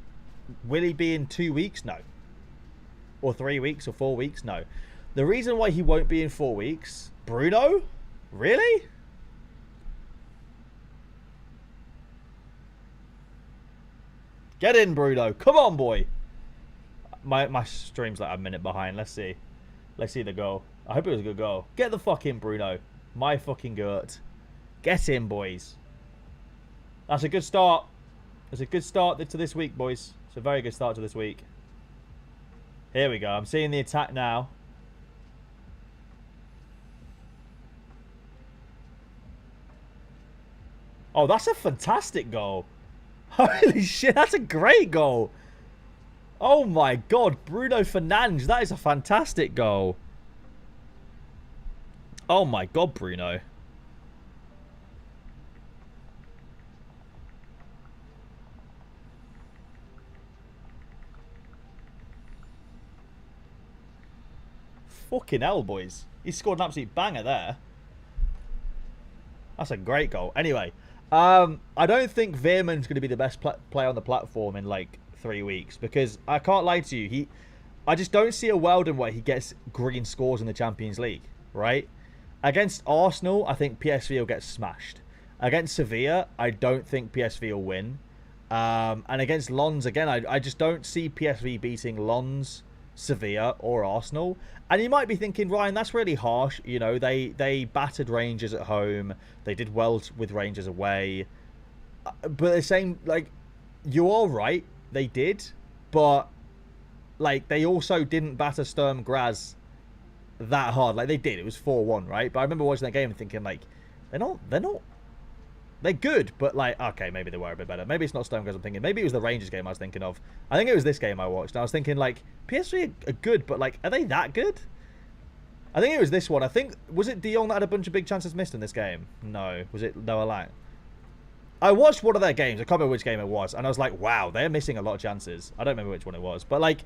Will he be in 2 weeks? No. Or 3 weeks or 4 weeks? No. The reason why he won't be in 4 weeks, Bruno? Really? Get in, Bruno. Come on, boy. My stream's like a minute behind. Let's see. Let's see the goal. I hope it was a good goal. Get the fuck in, Bruno. My fucking gut. Get in, boys. That's a good start. It's a good start to this week, boys. It's a very good start to this week. Here we go. I'm seeing the attack now. Oh, that's a fantastic goal. Holy shit, that's a great goal. Oh my god, Bruno Fernandes, that is a fantastic goal. Oh my god, Bruno. Fucking hell, boys. He scored an absolute banger there. That's a great goal. Anyway, I don't think Veerman's going to be the best player on the platform in like 3 weeks because I can't lie to you. I just don't see a world in where he gets green scores in the Champions League, right? Against Arsenal, I think PSV will get smashed. Against Sevilla, I don't think PSV will win. And against Lens, again, I just don't see PSV beating Lens, Sevilla, or Arsenal. And you might be thinking, Ryan, that's really harsh. You know, they battered Rangers at home. They did well with Rangers away. But the same, like, you are right. They did. But, like, they also didn't batter Sturm Graz that hard. Like, they did. It was 4-1, right? But I remember watching that game and thinking, like, they're not They're good, but like, okay, maybe they were a bit better. Maybe it's not Stonecrest I'm thinking. Maybe it was the Rangers game I was thinking of. I think it was this game I watched. And I was thinking, like, PSV are good, but like, are they that good? I think it was this one. I think, was it De Jong that had a bunch of big chances missed in this game? No. Was it Noah Lang? I watched one of their games. I can't remember which game it was. And I was like, wow, they're missing a lot of chances. I don't remember which one it was. But like,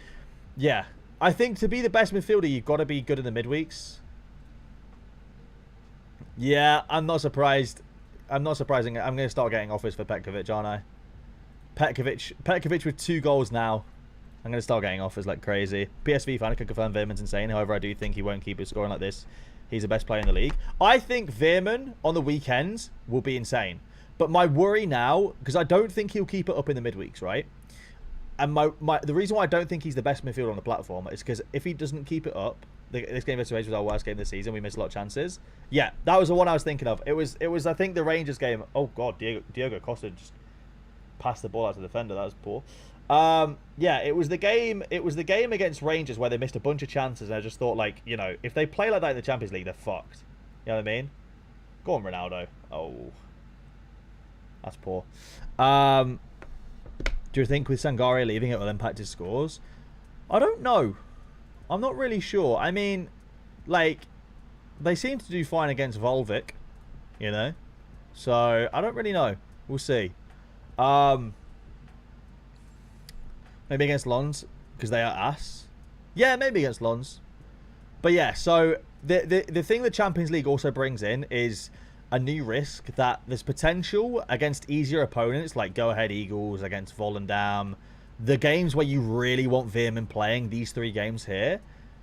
yeah. I think to be the best midfielder, you've got to be good in the midweeks. Yeah, I'm not surprised. I'm not surprising. I'm going to start getting offers for Petkovic, aren't I? Petkovic with 2 goals now. I'm going to start getting offers like crazy. PSV fan, I can confirm Veerman's insane. However, I do think he won't keep his scoring like this. He's the best player in the league. I think Veerman on the weekends will be insane. But my worry now, because I don't think he'll keep it up in the midweeks, right? And the reason why I don't think he's the best midfielder on the platform is because if he doesn't keep it up, this game versus Rangers was our worst game this season. We missed a lot of chances. Yeah, that was the one I was thinking of. It was I think the Rangers game. Oh God, Diego Costa just passed the ball out to the defender. That was poor. Yeah, it was the game. It was the game against Rangers where they missed a bunch of chances. And I just thought, like, you know, if they play like that in the Champions League, they're fucked. You know what I mean? Go on, Ronaldo. Oh, that's poor. Do you think with Sangare leaving it will impact his scores? I don't know. I'm not really sure. I mean, like, they seem to do fine against Volvic, you know? So, I don't really know. We'll see. Maybe against Lons, because they are ass. Yeah, maybe against Lons. But yeah, so the thing the Champions League also brings in is a new risk that there's potential against easier opponents, like Go Ahead Eagles, against Volendam, the games where you really want Veerman playing, these 3 games here.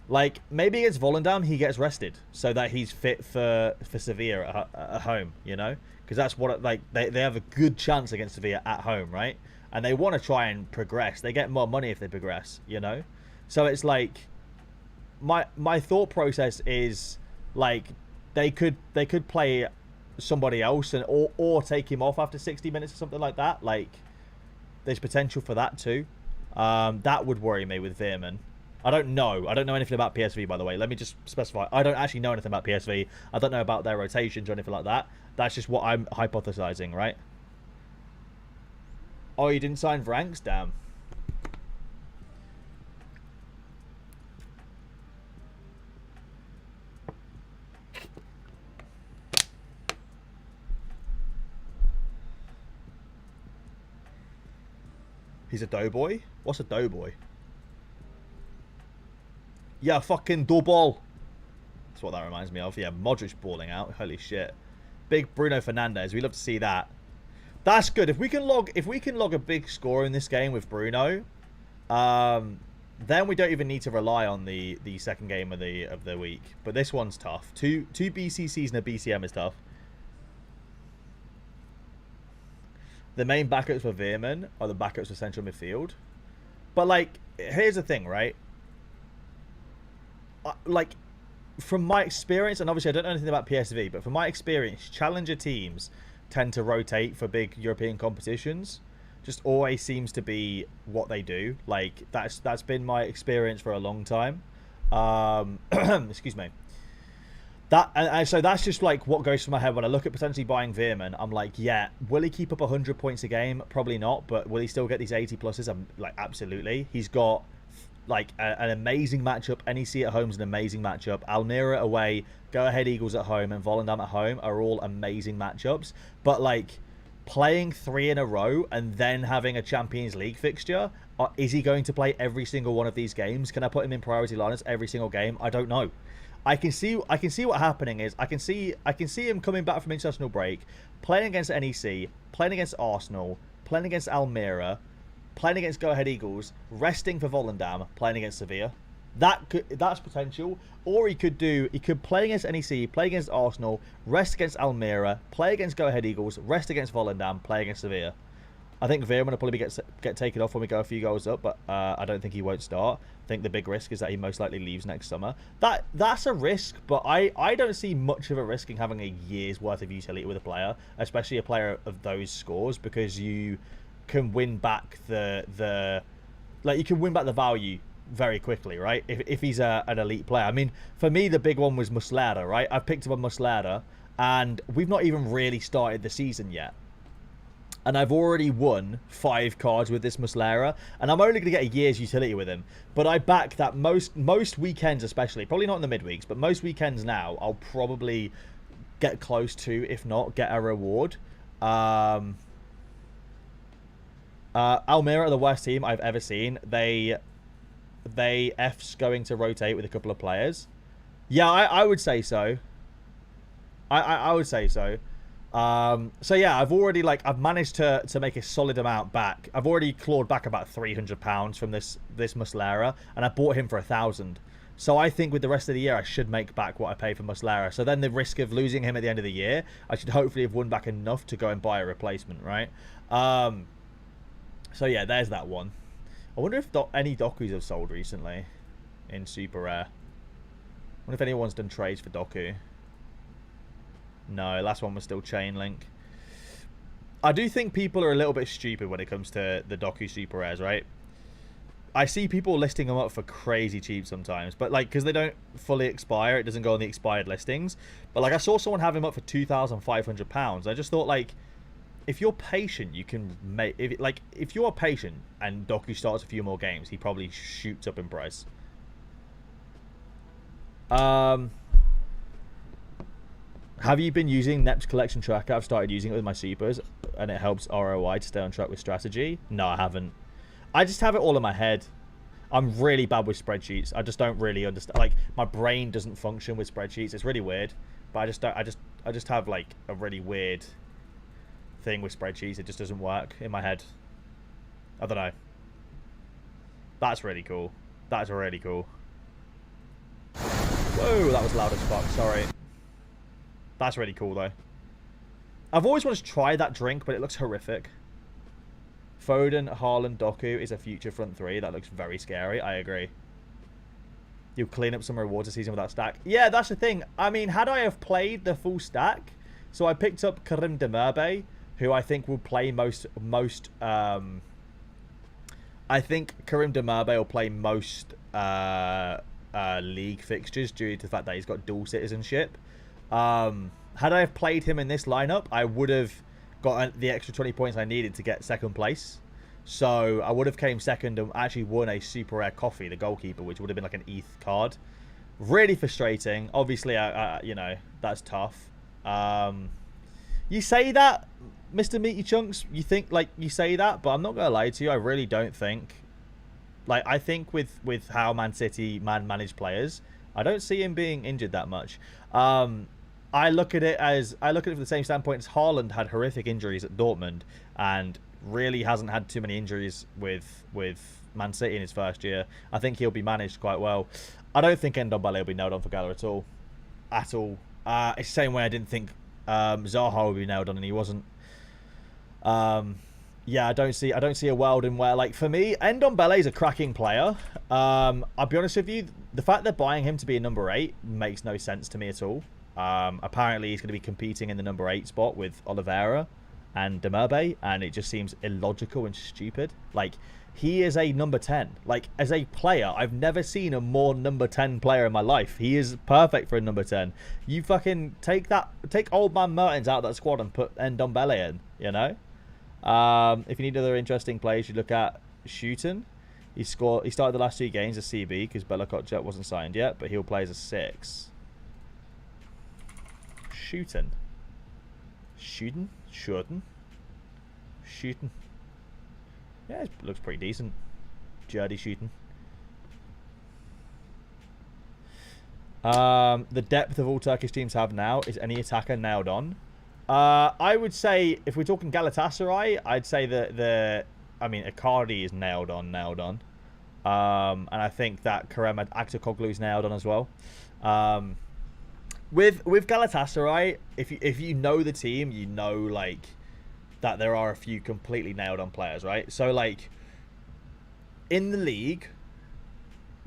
Like, maybe against Volendam, he gets rested so that he's fit for Sevilla at home, you know? Because that's what, like, they have a good chance against Sevilla at home, right? And they want to try and progress. They get more money if they progress, you know? So it's like, my thought process is, like, they could play somebody else and or take him off after 60 minutes or something like that. Like, there's potential for that too. That would worry me with Veerman. I don't know anything about PSV, by the way. Let me just specify, I don't actually know anything about PSV. I don't know about their rotations or anything like that. That's just what I'm hypothesizing, right? Oh, you didn't sign Vranks? Damn. He's a doughboy? What's a doughboy? Yeah, fucking doughball. That's what that reminds me of. Yeah, Modric balling out. Holy shit. Big Bruno Fernandes. We love to see that. That's good. If we can log a big score in this game with Bruno, then we don't even need to rely on the second game of the week. But this one's tough. Two BCCs and a BCM is tough. The main backups for Veerman are the backups for central midfield. But, like, here's the thing, right? Like, from my experience, and obviously I don't know anything about PSV, but from my experience, challenger teams tend to rotate for big European competitions. Just always seems to be what they do. Like, that's been my experience for a long time. Excuse me. And so that's just like what goes through my head when I look at potentially buying Veerman. I'm like, yeah, will he keep up 100 points a game? Probably not, but will he still get these 80 pluses? I'm like, absolutely. He's got like an amazing matchup. NEC at home is an amazing matchup. Almira away, Go Ahead Eagles at home, and Volendam at home are all amazing matchups. But like, playing 3 in a row and then having a Champions League fixture, is he going to play every single one of these games? Can I put him in priority lineups every single game? I don't know. I can see what happening is I can see him coming back from international break, playing against NEC, playing against Arsenal, playing against Almira, playing against Go Ahead Eagles, resting for Volendam, playing against Sevilla. That's potential. Or he could play against NEC, play against Arsenal, rest against Almira, play against Go Ahead Eagles, rest against Volendam, play against Sevilla. I think Veerman will probably get taken off when we go a few goals up, but I don't think he won't start. I think the big risk is that he most likely leaves next summer. That's a risk, but I don't see much of a risk in having a year's worth of utility with a player, especially a player of those scores, because you can win back the value very quickly, right? If he's an elite player. I mean, for me, the big one was Muslera, right? I've picked up on Muslera, and we've not even really started the season yet. And I've already won 5 cards with this Muslera, and I'm only going to get a year's utility with him. But I back that most weekends, especially, probably not in the midweeks, but most weekends now, I'll probably get close to, if not, get a reward. Almira are the worst team I've ever seen. They F's going to rotate with a couple of players. Yeah, I would say so. I would say so. So yeah, I've managed to make a solid amount back. I've already clawed back about £300 from this Muslera, and I bought him for 1,000. So I think with the rest of the year, I should make back what I paid for Muslera. So then the risk of losing him at the end of the year, I should hopefully have won back enough to go and buy a replacement, right? So yeah, there's that one. I wonder if any Dokus have sold recently in Super Rare. I wonder if anyone's done trades for Doku. No, last one was still Chain Link. I do think people are a little bit stupid when it comes to the Doku Super Rares, right? I see people listing them up for crazy cheap sometimes, but like, because they don't fully expire, it doesn't go on the expired listings. But like, I saw someone have him up for £2,500. I just thought, like, if you're patient, you can make... If you're patient and Doku starts a few more games, he probably shoots up in price. Have you been using Nep's collection tracker? I've started using it with my supers, and it helps ROI to stay on track with strategy. No, I haven't. I just have it all in my head. I'm really bad with spreadsheets. I just don't really understand. Like, my brain doesn't function with spreadsheets. It's really weird, but I just have like a really weird thing with spreadsheets. It just doesn't work in my head. I don't know. That's really cool. That's really cool. Whoa, that was loud as fuck. Sorry. That's really cool, though. I've always wanted to try that drink, but it looks horrific. Foden, Haaland, Doku is a future front three. That looks very scary. I agree. You'll clean up some rewards this season with that stack. Yeah, that's the thing. I mean, had I have played the full stack, so I picked up Karim Demirbay, who I think will play most. I think Karim Demirbay will play most league fixtures due to the fact that he's got dual citizenship. Had I have played him in this lineup, I would have got the extra 20 points I needed to get second place. So I would have came second and actually won a super rare coffee, the goalkeeper, which would have been like an ETH card. Really frustrating. Obviously, you know, that's tough. You say that, Mr. Meaty Chunks, you think, like, you say that, but I'm not going to lie to you. I really don't think. Like, I think with how Man City manage players, I don't see him being injured that much. I look at it from the same standpoint as Haaland had horrific injuries at Dortmund and really hasn't had too many injuries with Man City in his first year. I think he'll be managed quite well. I don't think Ndombele will be nailed on for Gala at all. It's the same way I didn't think Zaha would be nailed on, and he wasn't. Yeah, I don't see a world in where, like, for me, Ndombele is a cracking player. I'll be honest with you, the fact they're buying him to be a number 8 makes no sense to me at all. Apparently he's going to be competing in the number 8 spot with Oliveira and Demirbay, and it just seems illogical and stupid. Like, he is a number 10. Like, as a player, I've never seen a more number 10 player in my life. He is perfect for a number 10. You fucking take old man Mertens out of that squad and put Ndombele in, you know? If you need other interesting plays, you look at Shooten. He started the last 2 games as CB because Bella Kotchap wasn't signed yet, but he'll play as a 6. Shooten. Yeah, it looks pretty decent. Jurdy Shooten. The depth of all Turkish teams have now is any attacker nailed on. I would say, if we're talking Galatasaray, I'd say that Icardi is nailed on. And I think that Kerem Aktürkoğlu is nailed on as well. With Galatasaray, if you know the team, you know, like, that there are a few completely nailed on players, right? So, like, in the league,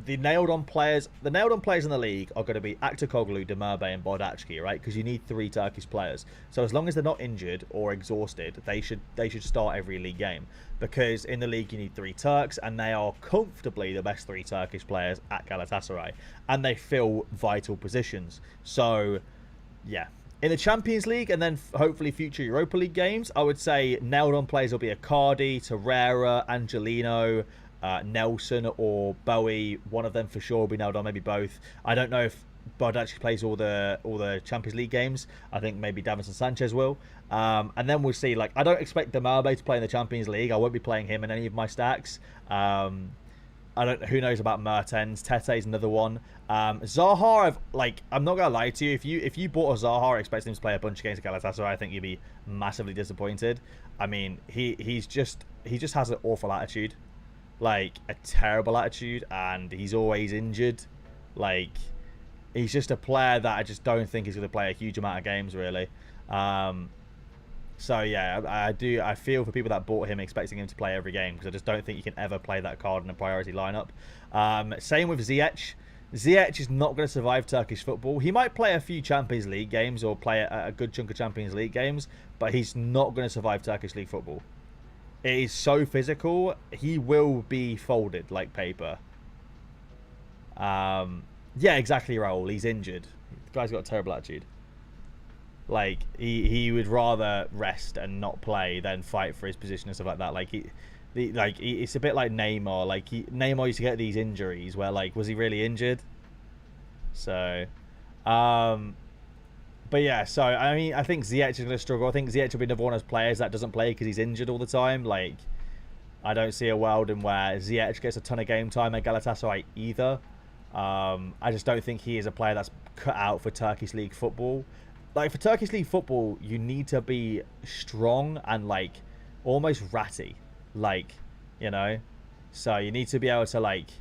the nailed on players in the league are going to be Aktürkoğlu, Demirbay, and Bardakci, right? Because you need 3 Turkish players. So as long as they're not injured or exhausted, they should start every league game. Because in the league you need 3 Turks, and they are comfortably the best 3 Turkish players at Galatasaray, and they fill vital positions. So yeah, In the Champions League and then hopefully future Europa League games, I would say nailed on players will be Icardi, Torreira, Angelino, Nelson or Bowie. One of them for sure will be nailed on, maybe both. I don't know if Bud actually plays all the Champions League games. I think maybe Davinson Sanchez will. And then we'll see. Like, I don't expect Demabe to play in the Champions League. I won't be playing him in any of my stacks. I don't. Who knows about Mertens? Tete's another one. Zaha, I'm not gonna lie to you. If you bought a Zaha expecting him to play a bunch of games against Galatasaray, I think you'd be massively disappointed. I mean, he just has an awful attitude, like a terrible attitude, and he's always injured. Like, he's just a player that I just don't think is going to play a huge amount of games, really. So yeah, I feel for people that bought him expecting him to play every game, because I just don't think you can ever play that card in a priority lineup. Same with Ziyech. Ziyech is not going to survive Turkish football. He might play a few Champions League games or play a good chunk of Champions League games, but he's not going to survive Turkish League football. It is so physical. He will be folded like paper. Yeah, exactly, Raul. He's injured. The guy's got a terrible attitude. Like, he would rather rest and not play than fight for his position and stuff like that. Like, it's a bit like Neymar. Like, Neymar used to get these injuries where, like, was he really injured? So, but yeah. So I mean, I think Ziyech is going to struggle. I think Ziyech will be another one of those players that doesn't play because he's injured all the time. Like, I don't see a world in where Ziyech gets a ton of game time at Galatasaray either. I just don't think he is a player that's cut out for Turkish League football. Like, for Turkish League football, you need to be strong and, like, almost ratty. Like, you know? So you need to be able to, like,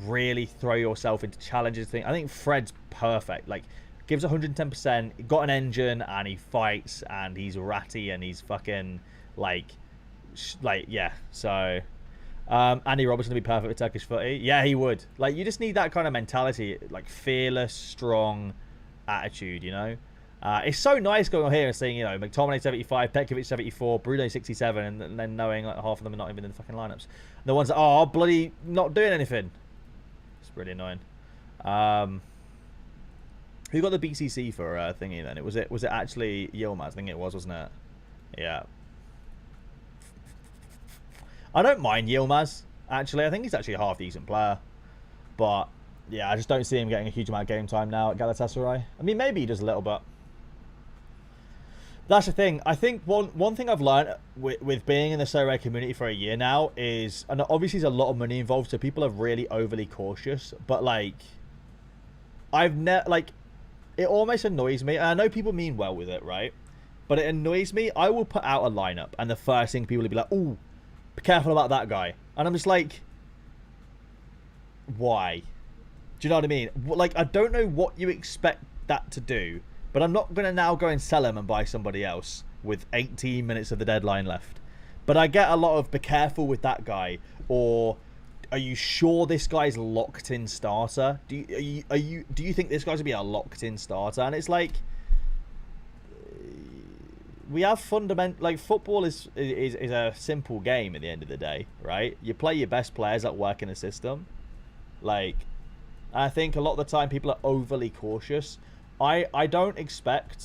really throw yourself into challenges. I think Fred's perfect. Like, gives 110%, got an engine, and he fights, and he's ratty, and he's fucking, yeah. So, Andy Robertson would be perfect with Turkish footy. Yeah, he would. Like, you just need that kind of mentality, like, fearless, strong attitude, you know? It's so nice going on here and seeing, you know, McTominay 75, Petkovic 74, Bruno 67, and then knowing like half of them are not even in the fucking lineups. The ones that are bloody not doing anything. It's really annoying. Who got the BCC for thingy then? Was it actually Yilmaz? I think it was, wasn't it? Yeah. I don't mind Yilmaz, actually. I think he's actually a half decent player. But yeah, I just don't see him getting a huge amount of game time now at Galatasaray. I mean, maybe he does a little bit. That's the thing. I think one thing I've learned with being in the Sorare community for a year now is, and obviously there's a lot of money involved, so people are really overly cautious. But like, it almost annoys me. And I know people mean well with it, right? But it annoys me. I will put out a lineup, and the first thing people will be like, "Ooh, be careful about that guy," and I'm just like, why? Do you know what I mean? Like, I don't know what you expect that to do. But I'm not going to now go and sell him and buy somebody else with 18 minutes of the deadline left. But I get a lot of, be careful with that guy. Or, are you sure this guy's locked in starter? Do you think this guy's going to be a locked in starter? And it's like, we have like, football is a simple game at the end of the day, right? You play your best players that work in a system. Like, I think a lot of the time people are overly cautious. I don't expect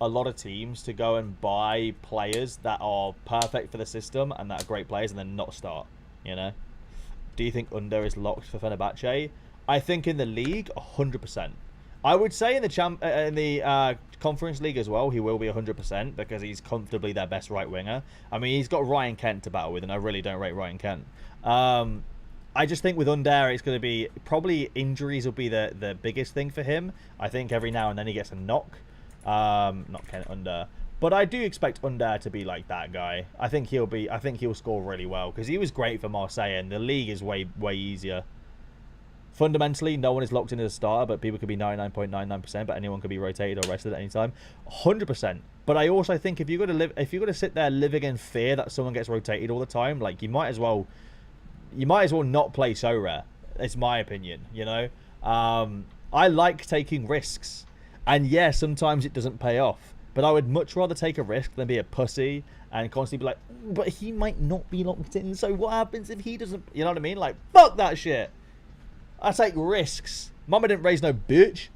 a lot of teams to go and buy players that are perfect for the system and that are great players and then not start, you know? Do you think Under is locked for Fenerbahce? I think in the league, 100%. I would say in the Conference League as well, he will be 100% because he's comfortably their best right winger. I mean, he's got Ryan Kent to battle with, and I really don't rate Ryan Kent. I just think with Under, it's going to be probably injuries will be the biggest thing for him. I think every now and then he gets a knock. Not Kent, Under. But I do expect Under to be like that guy. I think he'll score really well because he was great for Marseille, and the league is way easier. Fundamentally, no one is locked in as a starter, but people could be 99.99%, but anyone could be rotated or rested at any time. 100%. But I also think if you're going to sit there living in fear that someone gets rotated all the time, like, you might as well not play Sorare. It's my opinion, you know. I like taking risks, and yeah, sometimes it doesn't pay off. But I would much rather take a risk than be a pussy and constantly be like, but he might not be locked in. So what happens if he doesn't? You know what I mean? Like, fuck that shit. I take risks. Mama didn't raise no bitch.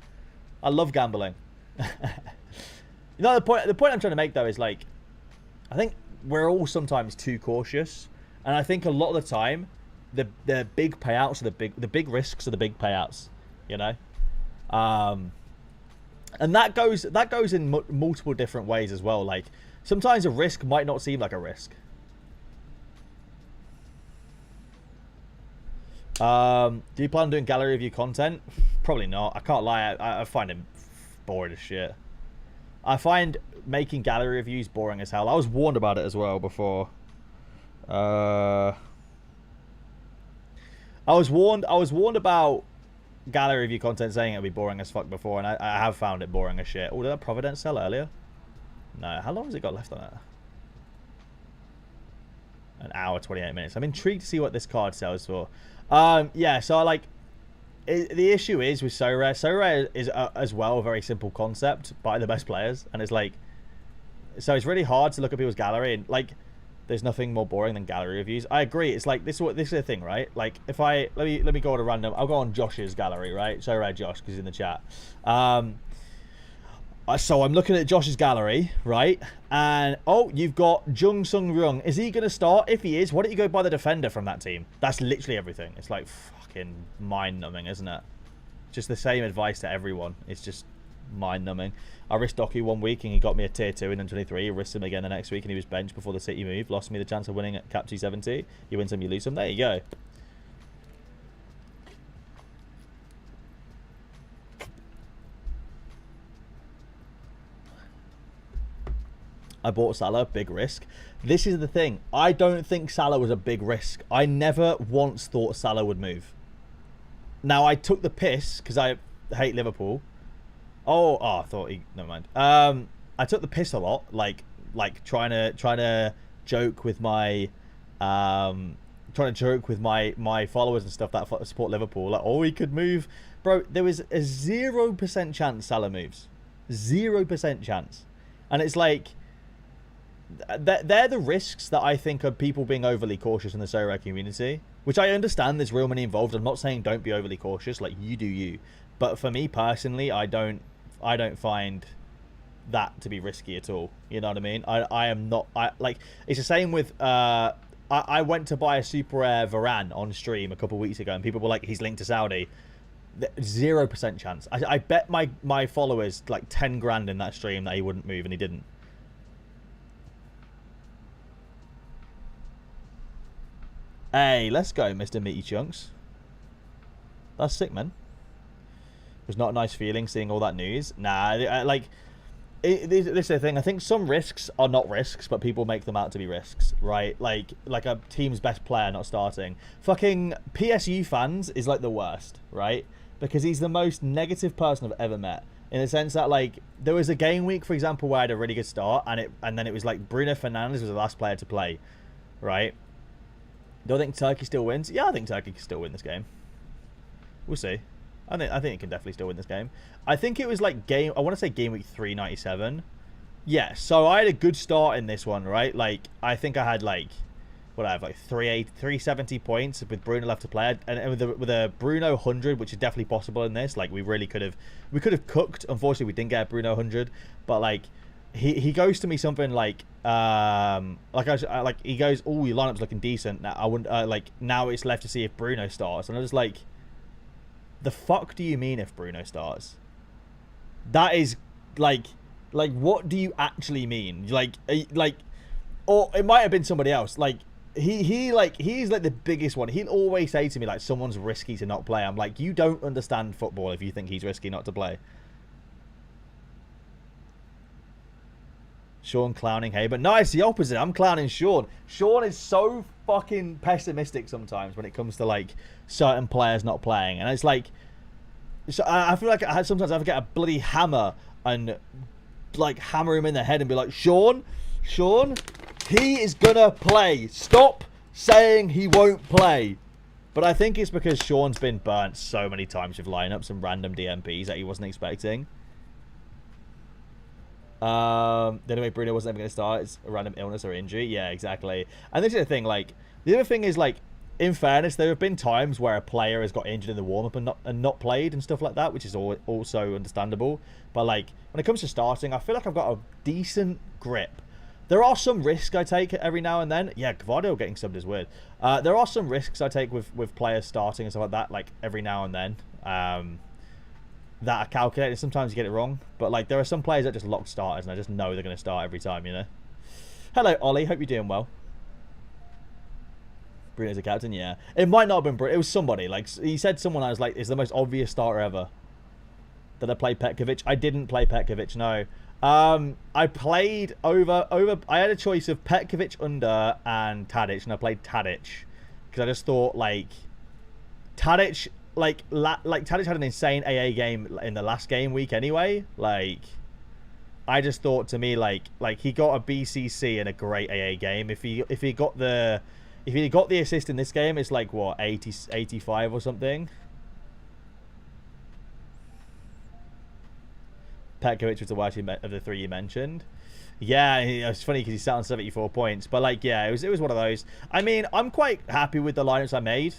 I love gambling. No, the point I'm trying to make though is like, I think we're all sometimes too cautious, and I think a lot of the time, the big payouts are the big risks are the big payouts, you know, and that goes in multiple different ways as well. Like sometimes a risk might not seem like a risk. Do you plan on doing gallery review content? Probably not. I can't lie. I find it boring as shit. I find making gallery reviews boring as hell. I was warned about it as well before. I was warned about gallery review content saying it'd be boring as fuck before, and I have found it boring as shit. Oh, did that Providence sell earlier? No. How long has it got left on it? An hour, 28 minutes. I'm intrigued to see what this card sells for. Yeah, so I like... the issue is with Sorare. Sorare is as well a very simple concept by the best players, and it's like... So it's really hard to look at people's gallery, and like... There's nothing more boring than gallery reviews. I agree. It's like this is the thing, right? Like if I let me go on a random. I'll go on Josh's gallery, right? Sorare Josh, because he's in the chat. So I'm looking at Josh's gallery, right? And oh, you've got Jung Sung Ryung. Is he gonna start? If he is, why don't you go buy the defender from that team? That's literally everything. It's like fucking mind-numbing, isn't it? Just the same advice to everyone. It's just mind-numbing. I risked Doku 1 week and he got me a tier 2 in M23. I risked him again the next week and he was benched before the City move. Lost me the chance of winning at Cap 270. You win some, you lose some. There you go. I bought Salah, big risk. This is the thing. I don't think Salah was a big risk. I never once thought Salah would move. Now, I took the piss because I hate Liverpool. Oh, I thought he... Never mind. I took the piss a lot, like trying to joke with my... trying to joke with my followers and stuff that support Liverpool. Like, oh, he could move. Bro, there was a 0% chance Salah moves. 0% chance. And it's like... They're the risks that I think are people being overly cautious in the Sorare community, which I understand there's real money involved. I'm not saying don't be overly cautious, like you do you. But for me personally, I don't find that to be risky at all. You know what I mean? I am not... like, it's the same with... I went to buy a super rare Varane on stream a couple of weeks ago, and people were like, he's linked to Saudi. 0% chance. I bet my followers like 10 grand in that stream that he wouldn't move, and he didn't. Hey, let's go, Mr. Meaty Chunks. That's sick, man. It was not a nice feeling seeing all that news. Nah, this is the thing. I think some risks are not risks, but people make them out to be risks, right? Like a team's best player not starting. Fucking PSU fans is like the worst, right? Because he's the most negative person I've ever met. In the sense that, like, there was a game week, for example, where I had a really good start, and then it was like Bruno Fernandes was the last player to play, right? Do I think Turkey still wins? Yeah, I think Turkey can still win this game. We'll see. I think it can definitely still win this game. I think it was like I want to say game week 397. Yeah, so I had a good start in this one, right? Like, I think I had like, what I have, like 370 points with Bruno left to play, and with a Bruno 100, which is definitely possible in this. Like, we could have cooked. Unfortunately, we didn't get a Bruno 100, but like, he goes to me something like he goes, oh, your lineup's looking decent. Now I wouldn't like, now it's left to see if Bruno starts, and I was like, the fuck do you mean if Bruno starts? That is like what do you actually mean? Like, or it might have been somebody else. Like he's like the biggest one. He'll always say to me like, someone's risky to not play. I'm like, you don't understand football if you think he's risky not to play. Sean clowning Hey, but no, it's the opposite. I'm clowning Sean. Sean is so fucking pessimistic sometimes when it comes to like certain players not playing, and it's like, so I feel like sometimes I have to get a bloody hammer and like hammer him in the head and be like, Sean, he is gonna play. Stop saying he won't play. But I think it's because Sean's been burnt so many times with lineups and random DMPs that he wasn't expecting. The only way Bruno wasn't ever going to start is a random illness or injury. Yeah, exactly. And this is the thing, like, the other thing is, like, in fairness, there have been times where a player has got injured in the warm-up and not played and stuff like that, which is also understandable. But like when it comes to starting, I feel like I've got a decent grip. There are some risks I take every now and then. Yeah, Gvardio getting subbed is weird. There are some risks I take with players starting and stuff like that, like every now and then. That are calculated. Sometimes you get it wrong, but like there are some players that just lock starters, and I just know they're going to start every time. You know. Hello, Ollie. Hope you're doing well. Bruno's a captain, yeah. It might not have been Bruno. It was somebody. Like, he said someone I was like, it's the most obvious starter ever. Did I play Petkovic? I didn't play Petkovic, no. I played over... I had a choice of Petkovic, Under, and Tadic, and I played Tadic. Because I just thought, like... Tadic... Like Tadic had an insane AA game in the last game week anyway. Like... I just thought, to me, like he got a BCC in a great AA game. If he got the... If he got the assist in this game, it's like, what, 80, 85 or something? Petkovic was the worst of the three you mentioned. Yeah, it's funny because he sat on 74 points. But, like, yeah, it was one of those. I mean, I'm quite happy with the lineups I made.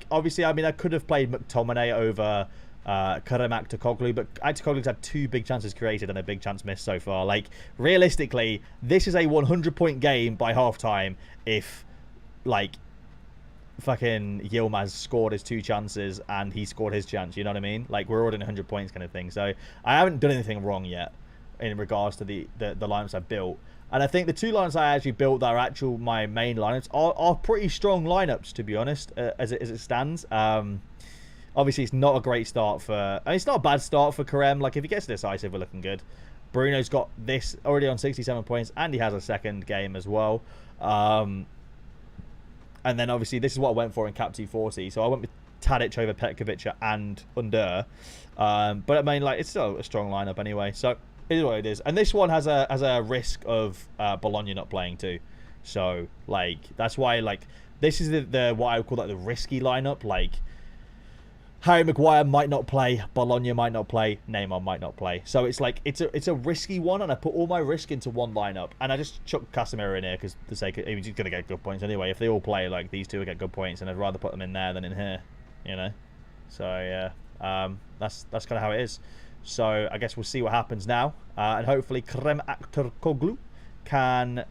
Obviously, I mean, I could have played McTominay over Karamak Tokoglu, but Tokoglu's had 2 big chances created and a big chance missed so far. Like, realistically, this is a 100-point game by half-time if, like, fucking Yilmaz scored his 2 chances and he scored his chance, you know what I mean? Like, we're ordering 100 points kind of thing. So, I haven't done anything wrong yet in regards to the lineups I've built. And I think the 2 lineups I actually built that are my main lineups are pretty strong lineups, to be honest, as it stands. Obviously, it's not a great start for... I mean, it's not a bad start for Karem. Like, if he gets decisive, we're looking good. Bruno's got this already on 67 points, and he has a second game as well. And then, obviously, this is what I went for in Cap 240. So I went with Tadic over Petkovic and Under. But, I mean, like, it's still a strong lineup anyway. So, it is what it is. And this one has a risk of Bologna not playing too. So, like, that's why, like, this is the what I would call, like, the risky lineup. Like... Harry Maguire might not play, Bologna might not play, Neymar might not play. So it's like it's a risky one, and I put all my risk into one lineup, and I just chucked Casemiro in here because the sake of, he's going to get good points anyway. If they all play, like, these two will get good points, and I'd rather put them in there than in here, you know. So yeah, that's kind of how it is. So I guess we'll see what happens now, and hopefully Krem Akturkoglu can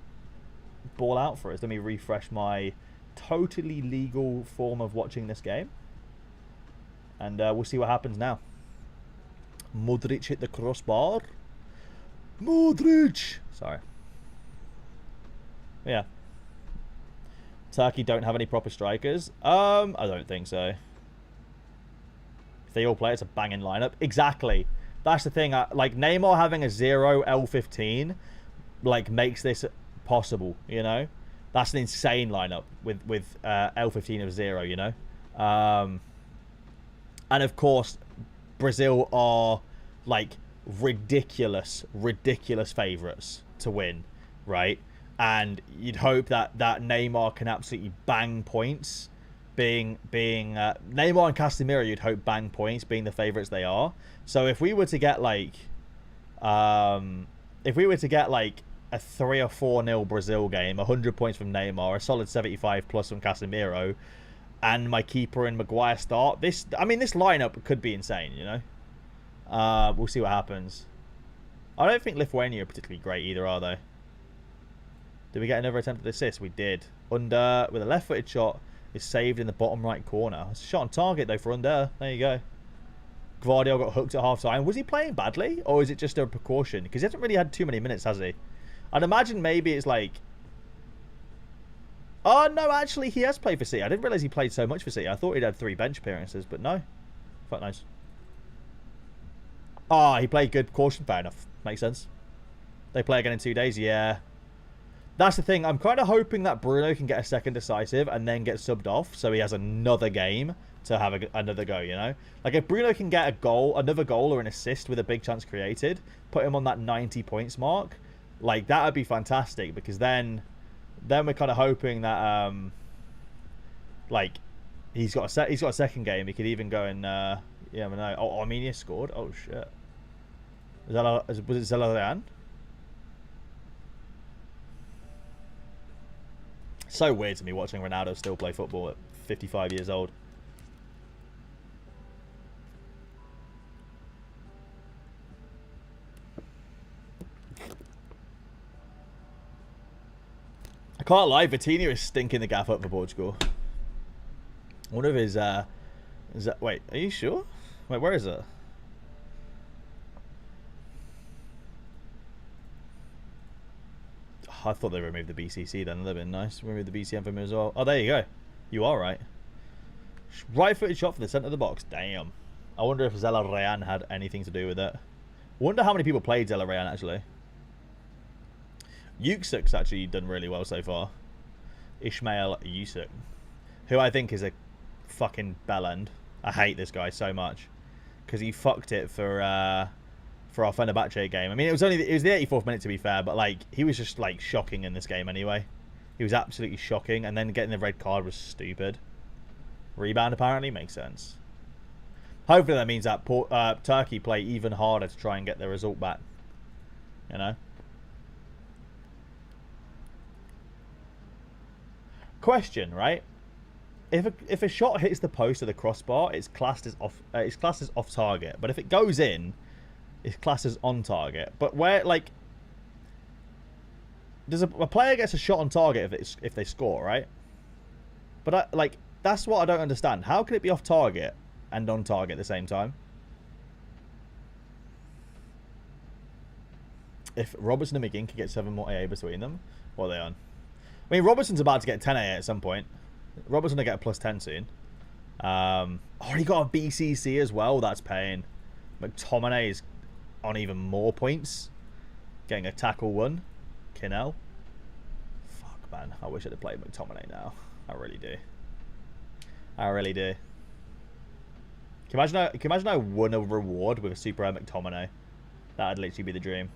ball out for us. Let me refresh my totally legal form of watching this game. And we'll see what happens now. Modric hit the crossbar. Modric! Sorry. Yeah. Turkey don't have any proper strikers. I don't think so. If they all play, it's a banging lineup. Exactly. That's the thing. Like, Neymar having a 0 L15, like, makes this possible, you know? That's an insane lineup with L15 of 0, you know? And of course, Brazil are, like, ridiculous favourites to win, right? And you'd hope that Neymar can absolutely bang points, being Neymar and Casemiro. You'd hope bang points, being the favourites they are. So if we were to get like, a 3 or 4-0 Brazil game, 100 points from Neymar, a solid 75 plus from Casemiro, and my keeper and Maguire start, this lineup could be insane, you know? We'll see what happens. I don't think Lithuania are particularly great either, are they? Did we get another attempt at assist? We did. Under, with a left-footed shot, is saved in the bottom right corner. It's a shot on target, though, for Under. There you go. Gvardio got hooked at half-time. Was he playing badly? Or is it just a precaution? Because he hasn't really had too many minutes, has he? I'd imagine maybe it's like... Oh, no, actually, he has played for City. I didn't realise he played so much for City. I thought he'd had 3 bench appearances, but no. Quite nice. Oh, he played good. Caution, fair enough. Makes sense. They play again in 2 days, yeah. That's the thing. I'm kind of hoping that Bruno can get a second decisive and then get subbed off, so he has another game to have another go, you know? Like, if Bruno can get a goal, another goal or an assist with a big chance created, put him on that 90 points mark, like, that would be fantastic, because then we're kind of hoping that, like, he's got a second game. He could even go and, yeah, I know. Oh, Armenia scored. Oh shit. Was it Zelarayan? So weird to me watching Ronaldo still play football at 55 years old. I can't lie, Vitinha is stinking the gaff up for Portugal. One of his, is that, wait, are you sure? Wait, where is it? I thought they removed the BCC then. That'd been nice. Remove the BCM from him as well. Oh, there you go. You are right. Right-footed shot from the centre of the box. Damn. I wonder if Zella Rayan had anything to do with it. Wonder how many people played Zella Rayan actually. Yuksuk's actually done really well so far. Ismail Yusuk, who I think is a fucking bellend. I hate this guy so much because he fucked it for our Fenerbahce game. I mean, it was the 84th minute to be fair, but like he was just like shocking in this game anyway. He was absolutely shocking, and then getting the red card was stupid. Rebound apparently makes sense. Hopefully that means that Turkey play even harder to try and get their result back. You know. Question, right? If a shot hits the post of the crossbar, it's classed as off target. But if it goes in, it's classed as on target. But where like does a player gets a shot on target if they score, right? But like that's what I don't understand. How can it be off target and on target at the same time? If Robertson and McGinn could get 7 more AA between them, what are they on? I mean, Robertson's about to get 10 AA at some point. Robertson will get a plus 10 soon. Oh, he got a BCC as well. That's paying. McTominay's on even more points. Getting a tackle 1. Kinnell. Fuck, man. I wish I'd have played McTominay now. I really do. I really do. Can you imagine I won a reward with a Super Air McTominay? That'd literally be the dream.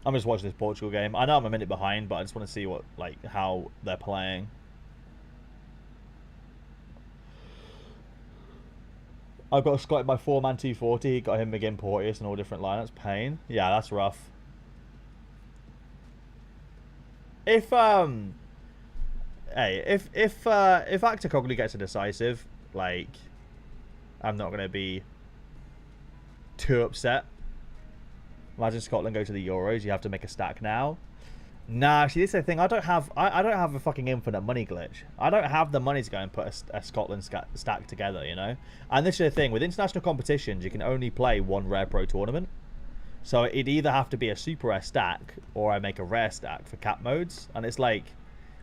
I'm just watching this Portugal game. I know I'm a minute behind, but I just want to see how they're playing. I've got Scott by 4-man 240. Got him again, Porteous and all different lineups. Pain. Yeah, that's rough. If Actacoglu gets a decisive, like, I'm not gonna be too upset. Imagine Scotland go to the Euros. You have to make a stack now. Nah, see, this is the thing. I don't have a fucking infinite money glitch. I don't have the money to go and put a Scotland stack together, you know? And this is the thing. With international competitions, you can only play one Rare Pro tournament. So it'd either have to be a Super Rare stack or I make a Rare stack for cap modes. And it's like,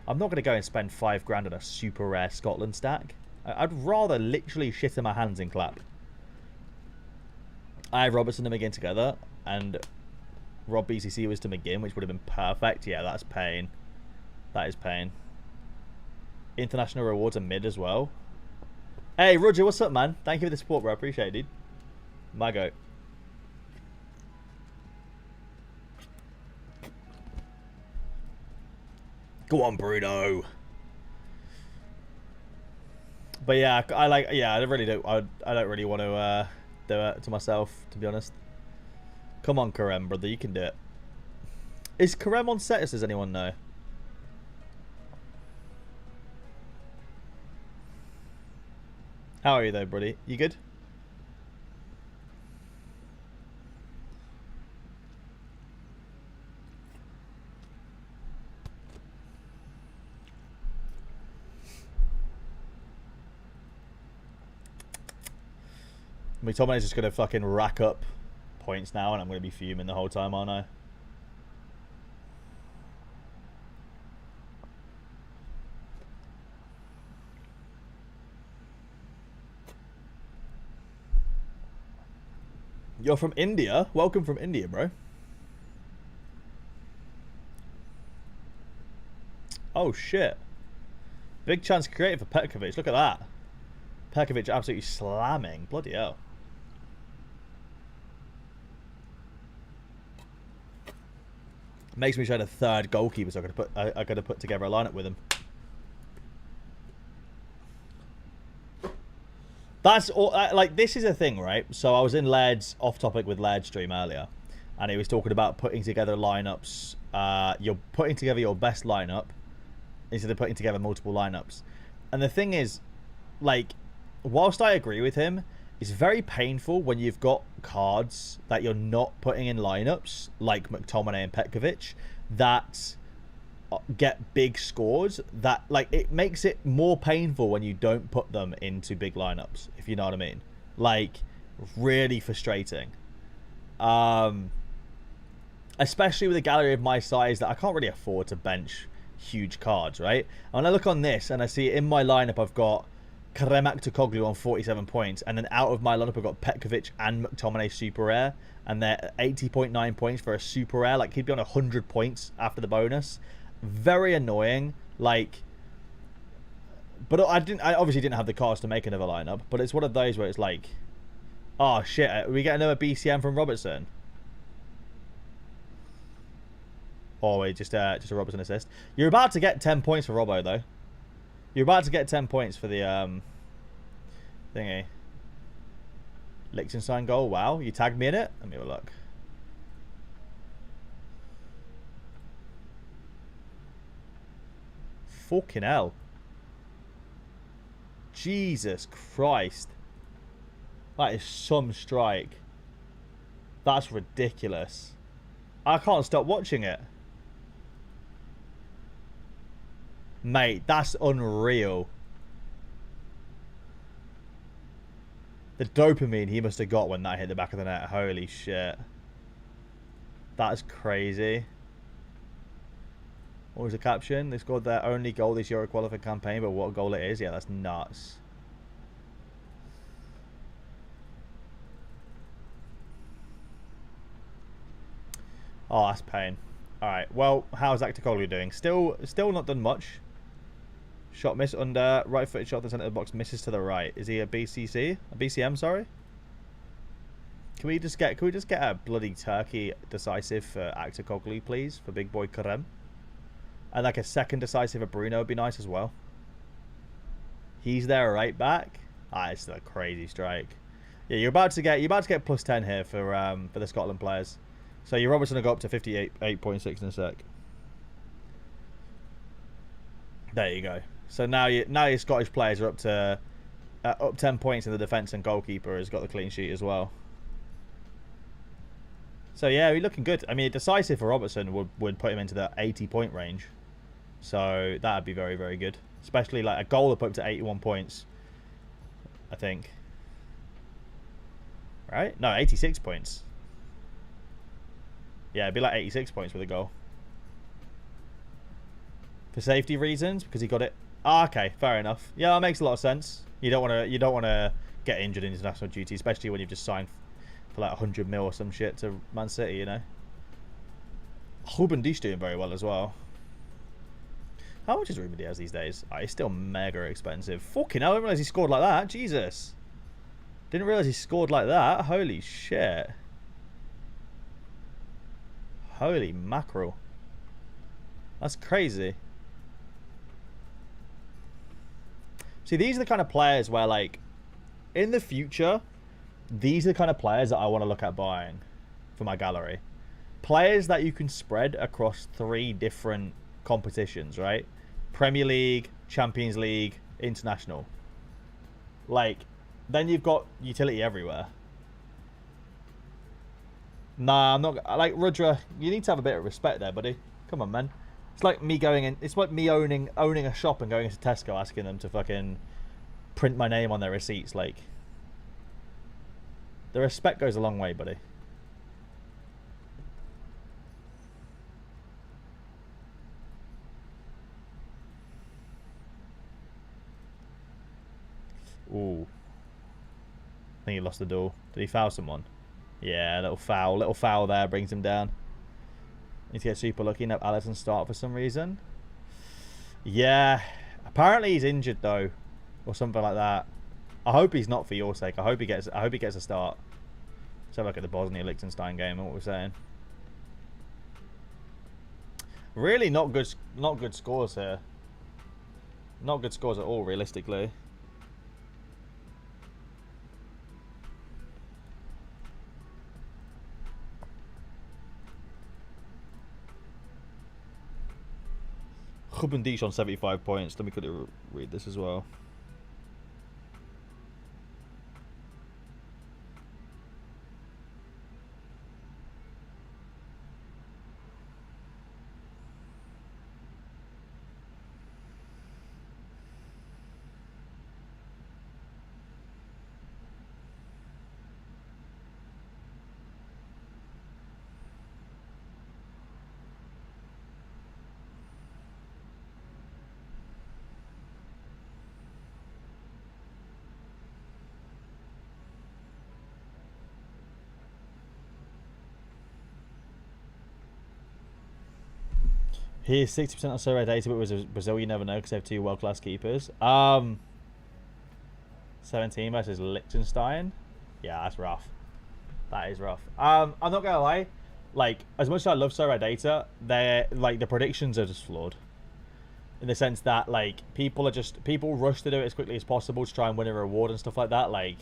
I'm not going to go and spend $5 grand on a Super Rare Scotland stack. I'd rather literally shit in my hands and clap. I have Robertson and McGinn together, and Rob BCC was to McGinn, which would have been perfect. Yeah, that's pain. That is pain. International rewards are mid as well. Hey, Roger, what's up, man? Thank you for the support, bro. I appreciate it, dude. My go. Go on, Bruno. But yeah, I really don't. I don't really want to do it to myself, to be honest. Come on, Karem, brother, you can do it. Is Karem on set? Does anyone know? How are you though, buddy? You good? McTominay's just gonna fucking rack up points now, and I'm gonna be fuming the whole time, aren't I? You're from India? Welcome from India, bro. Oh shit. Big chance created for Petkovic. Look at that. Petkovic absolutely slamming. Bloody hell. Makes me trade a third goalkeeper, so I gotta put together a lineup with him. That's all. Like, this is a thing, right? So I was in Laird's off topic with Laird's stream earlier, and he was talking about putting together lineups. You're putting together your best lineup instead of putting together multiple lineups. And the thing is, like, whilst I agree with him, it's very painful when you've got cards that you're not putting in lineups, like McTominay and Petkovic, that get big scores. That, like, it makes it more painful when you don't put them into big lineups, if you know what I mean. Like, really frustrating. Especially with a gallery of my size that I can't really afford to bench huge cards, right? And when I look on this and I see in my lineup I've got Kerem Aktürkoğlu on 47 points, and then out of my lineup I've got Petkovic and McTominay super rare, and they're 80.9 points for a super rare. Like, he'd be on 100 points after the bonus. Very annoying. Like, but I obviously didn't have the cards to make another lineup, but it's one of those where it's like, oh shit, we get another BCM from Robertson. Oh wait, just a Robertson assist. You're about to get 10 points for Robbo though. You're about to get 10 points for the thingy. Liechtenstein goal. Wow, you tagged me in it. Let me have a look. Fucking hell. Jesus Christ. That is some strike. That's ridiculous. I can't stop watching it. Mate, that's unreal. The dopamine he must have got when that hit the back of the net. Holy shit. That's crazy. What was the caption? They scored their only goal this Euro qualifying campaign, but what a goal it is. Yeah, that's nuts. Oh, that's pain. Alright, well, how's Aktürkoğlu doing? Still not done much. Shot miss under, right footed shot in the centre of the box, misses to the right. Is he a BCC? A BCM, sorry? Can we just get a bloody turkey decisive for Aktürkoğlu, please, for big boy Kerem? And like a second decisive for Bruno would be nice as well. He's there right back. Ah, it's still a crazy strike. Yeah, you're about to get plus 10 here for the Scotland players. So your Robertson will go up to 58.6 in a sec. There you go. So now your Scottish players are up 10 points in the defence, and goalkeeper has got the clean sheet as well. So yeah, we're looking good. I mean, decisive for Robertson would put him into the 80-point range. So that'd be very, very good. Especially like a goal would put him to 81 points, I think. Right? No, 86 points. Yeah, it'd be like 86 points with a goal. For safety reasons, because he got it. Ah, okay, fair enough. Yeah, that makes a lot of sense. You don't want to get injured in international duty, especially when you've just signed for like 100 mil or some shit to Man City, you know. Ruben Dias doing very well as well. How much is Ruben Dias these days? Oh, he's still mega expensive. Fucking hell, I didn't realise he scored like that. Jesus. Didn't realise he scored like that. Holy shit. Holy mackerel. That's crazy. See, these are the kind of players where, like, in the future, these are the kind of players that I want to look at buying for my gallery. Players that you can spread across 3 different competitions, right? Premier League, Champions League, International. Like, then you've got utility everywhere. Nah, I'm not. Like, Rudra, you need to have a bit of respect there, buddy. Come on, man. It's like me going in. It's like me owning a shop and going into Tesco asking them to fucking print my name on their receipts. Like, the respect goes a long way, buddy. Ooh. I think he lost the duel. Did he foul someone? Yeah, little foul there brings him down. Need to get super lucky and have Alisson start for some reason. Yeah, apparently he's injured though, or something like that. I hope he's not, for your sake. I hope he gets a start. Let's have a look at the Bosnia Liechtenstein game and what we're saying. Really not good scores here. Not good scores at all, realistically. Rubendish on 75 points. Let me quickly read this as well. Here's 60% on Sorare data, but with Brazil, you never know because they have two world-class keepers. 17 versus Liechtenstein. Yeah, that's rough. That is rough. I'm not gonna lie. Like, as much as I love Sorare data, they're like the predictions are just flawed. In the sense that like people rush to do it as quickly as possible to try and win a reward and stuff like that. Like,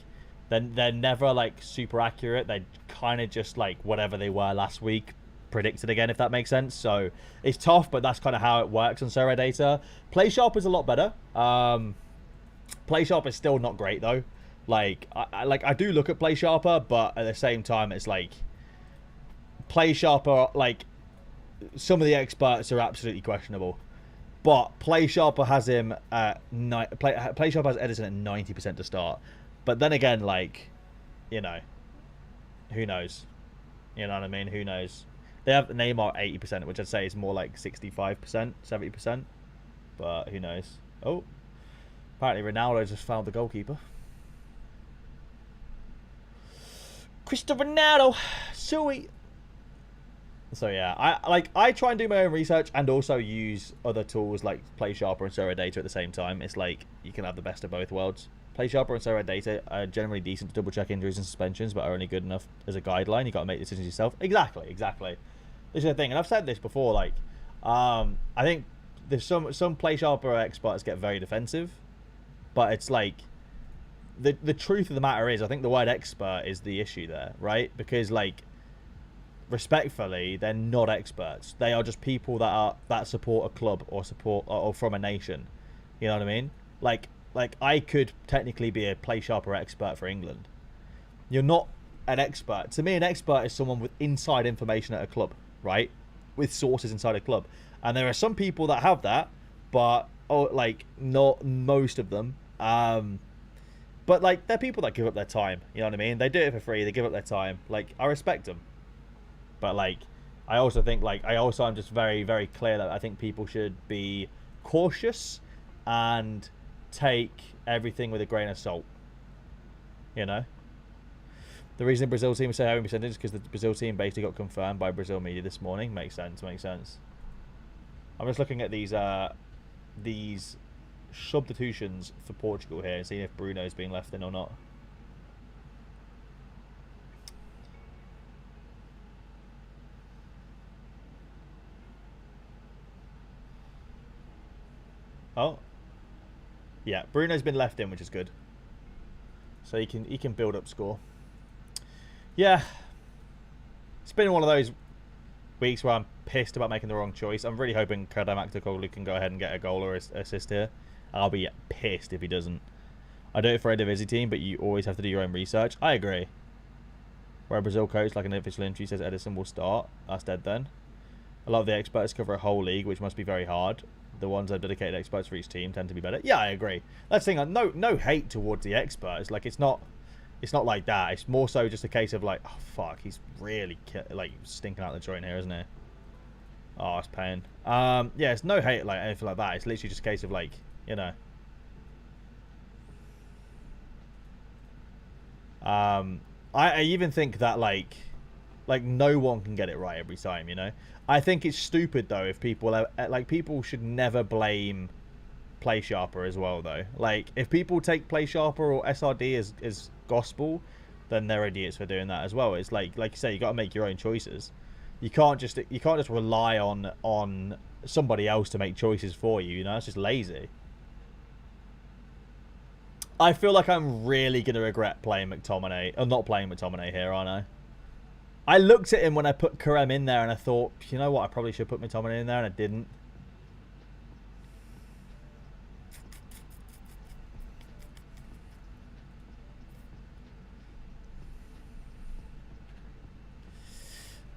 they're never like super accurate. They kind of just like whatever they were last week predicted again, if that makes sense. So it's tough, but that's kind of how it works on Sorare data. PlaySharp is a lot better. PlaySharp is still not great though. Like I do look at PlaySharper, but at the same time, it's like PlaySharper, like some of the experts are absolutely questionable. But PlaySharper has him at PlaySharper has Edison at 90% to start. But then again, like, you know, who knows? You know what I mean? Who knows? They have Neymar 80%, which I'd say is more like 65%, 70%. But who knows? Oh, apparently Ronaldo just found the goalkeeper. Cristiano Ronaldo, sweet. So yeah, I try and do my own research and also use other tools like PlaySharper and Sorare data at the same time. It's like you can have the best of both worlds. PlaySharper and Sorare data are generally decent to double check injuries and suspensions, but are only good enough as a guideline. You got to make decisions yourself. Exactly. This is the thing, and I've said this before. Like, I think there's some PlaySharper experts get very defensive, but it's like the truth of the matter is, I think the word expert is the issue there, right? Because like, respectfully, they're not experts. They are just people that support a club or from a nation. You know what I mean? Like I could technically be a PlaySharper expert for England. You're not an expert. To me, an expert is someone with inside information at a club, right? With sources inside a club. And there are some people that have that, but like not most of them. But like they're people that give up their time. You know what I mean? They do it for free. They give up their time. Like, I respect them. But like, I also think I'm just very, very clear that I think people should be cautious and take everything with a grain of salt. You know? The reason the Brazil team is so heavy percentage is because the Brazil team basically got confirmed by Brazil media this morning. Makes sense. I'm just looking at these substitutions for Portugal here and seeing if Bruno's being left in or not. Oh, yeah, Bruno's been left in, which is good. So he can build up score. Yeah, it's been one of those weeks where I'm pissed about making the wrong choice. I'm really hoping Kadamak Tokoglu can go ahead and get a goal or assist here. I'll be pissed if he doesn't. I do it for a Divisi team, but you always have to do your own research. I agree. Where a Brazil coach, like an official entry, says Edison will start. That's dead then. A lot of the experts cover a whole league, which must be very hard. The ones that are dedicated experts for each team tend to be better. Yeah, I agree. That's the thing. No hate towards the experts. Like, it's not like that. It's more so just a case of like, oh fuck, he's really like stinking out the joint here, isn't he? Oh, it's pain. Yeah, it's no hate like anything like that. It's literally just a case of like, you know. I even think that like no one can get it right every time, you know. I think it's stupid though if people should never blame PlaySharper as well though. Like, if people take PlaySharper or SRD as gospel, then they're idiots for doing that as well. It's like you say, you got to make your own choices. You can't just rely on somebody else to make choices for you. You know, it's just lazy. I feel like I'm really gonna regret playing McTominay, or not playing McTominay here, aren't I? I looked at him when I put Karem in there, and I thought, you know what, I probably should put McTominay in there, and I didn't.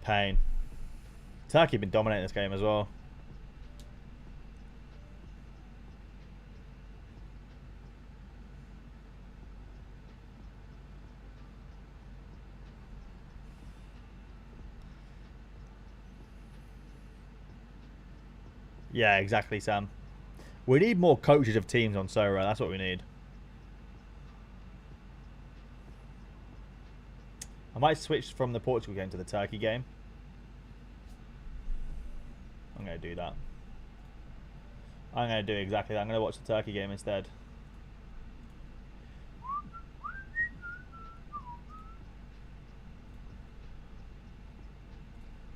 Pain. Turkey been dominating this game as well. Yeah, exactly, Sam. We need more coaches of teams on Sorare. That's what we need. I might switch from the Portugal game to the Turkey game. I'm going to do that. I'm going to do exactly that. I'm going to watch the Turkey game instead.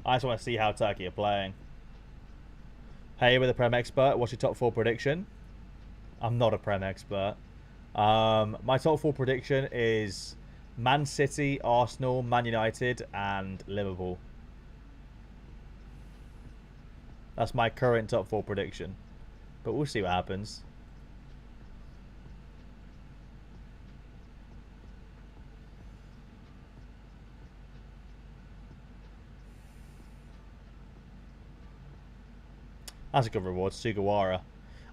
I just want to see how Turkey are playing. Hey, we're the Prem expert. What's your top 4 prediction? I'm not a Prem expert. My top 4 prediction is Man City, Arsenal, Man United, and Liverpool. That's my current top 4 prediction. But we'll see what happens. That's a good reward, Sugawara.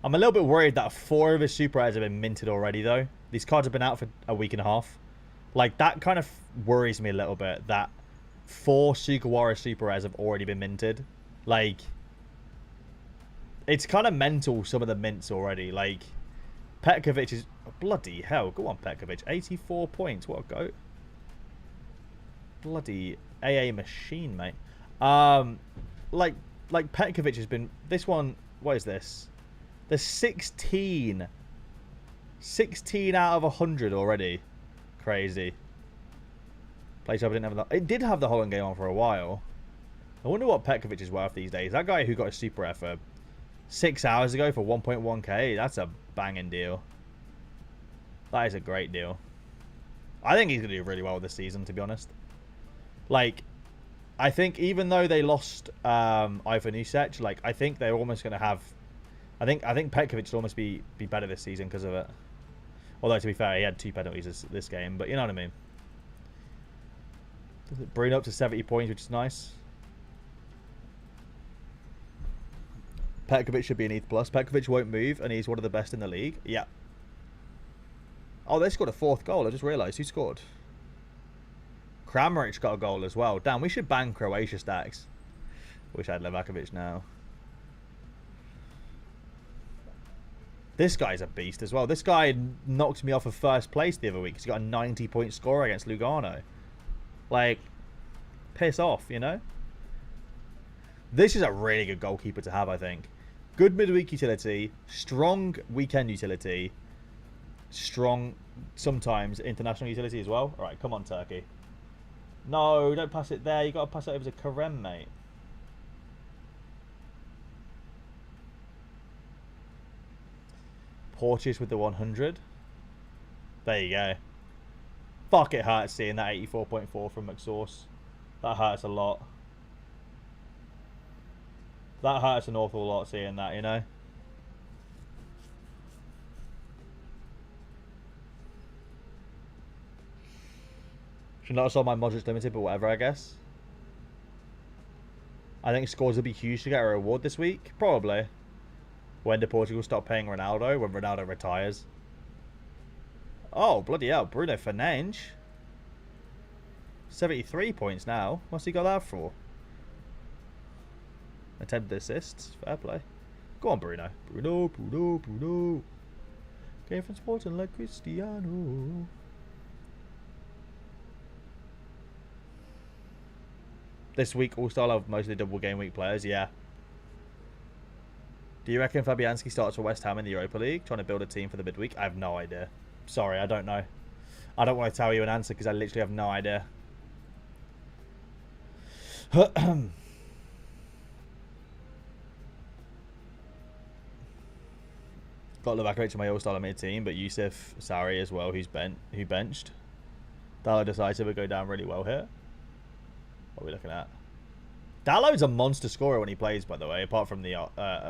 I'm a little bit worried that 4 of his super rares have been minted already, though. These cards have been out for a week and a half. Like, that kind of worries me a little bit, that 4 Sugawara super rares have already been minted. Like, it's kind of mental, some of the mints already. Like, Petkovic is... Bloody hell. Go on, Petkovic. 84 points. What a goat. Bloody AA machine, mate. Like Petkovic has been... This one... What is this? There's 16. 16 out of 100 already. Crazy. Placeover didn't have that. It did have the Holland game on for a while. I wonder what Petkovic is worth these days. That guy who got a super rare for 6 hours ago for 1.1k, that's a banging deal. That is a great deal. I think he's going to do really well this season, to be honest. Like, I think even though they lost Ivan Usec, like, I think they're almost going to have... I think Petkovic will almost be better this season because of it. Although, to be fair, he had 2 penalties this game, but you know what I mean. Bruno up to 70 points, which is nice. Petkovic should be an ETH+. Petkovic won't move, and he's one of the best in the league. Yeah. Oh, they scored a 4th goal. I just realised. Who scored? Kramaric got a goal as well. Damn, we should ban Croatia stacks. Wish I had Levakovic now. This guy's a beast as well. This guy knocked me off of 1st place the other week because he got a 90-point score against Lugano. Like, piss off, you know? This is a really good goalkeeper to have, I think. Good midweek utility, strong weekend utility, strong sometimes international utility as well. All right, come on, Turkey. No, don't pass it there. You got to pass it over to Karem, mate. Porteous with the 100. There you go. Fuck, it hurts seeing that 84.4 from McSauce. That hurts a lot. That hurts an awful lot seeing that, you know? Should not have sold my Modric Limited, but whatever, I guess. I think scores will be huge to get a reward this week. Probably. When do Portugal stop paying Ronaldo? When Ronaldo retires. Oh, bloody hell. Bruno Fernandes. 73 points now. What's he got that for? Attempted assists. Fair play. Go on, Bruno. Bruno. Came from Sporting like Cristiano. This week, All-Star have mostly double game week players. Yeah. Do you reckon Fabianski starts for West Ham in the Europa League? Trying to build a team for the midweek? I have no idea. Sorry, I don't know. I don't want to tell you an answer because I literally have no idea. Got Livakovic in my all-star limited team, but Yusuf Sari as well, who benched. Dallo decisive would go down really well here. What are we looking at? Dallo's a monster scorer when he plays, by the way. Apart from the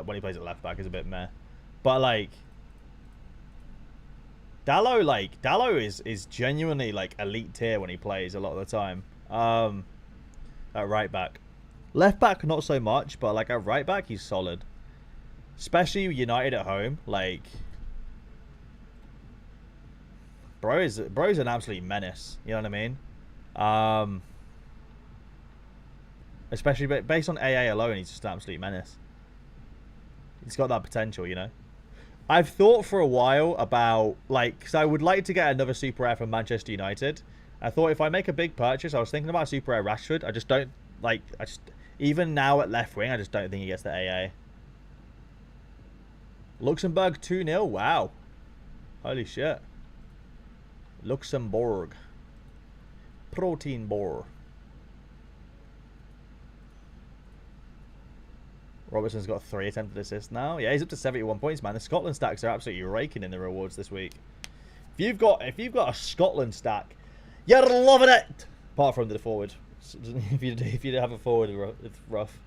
when he plays at left back is a bit meh, but like Dallo is genuinely like elite tier when he plays a lot of the time. At right back, left back not so much, but like at right back he's solid. Especially United at home, like bro's an absolute menace. You know what I mean? Especially based on AA alone, he's just an absolute menace. He's got that potential, you know. I've thought for a while about, like, because I would like to get another Super Rare from Manchester United. I thought if I make a big purchase, I was thinking about Super Rare Rashford. I just don't, like, even now at left wing, I just don't think he gets the AA. Luxembourg 2-0, wow. Holy shit. Luxembourg. Protein bore. Robertson's got 3 attempted assists now. Yeah, he's up to 71 points, man. The Scotland stacks are absolutely raking in the rewards this week. If you've got a Scotland stack, you're loving it. Apart from the forward, if you have a forward, it's rough.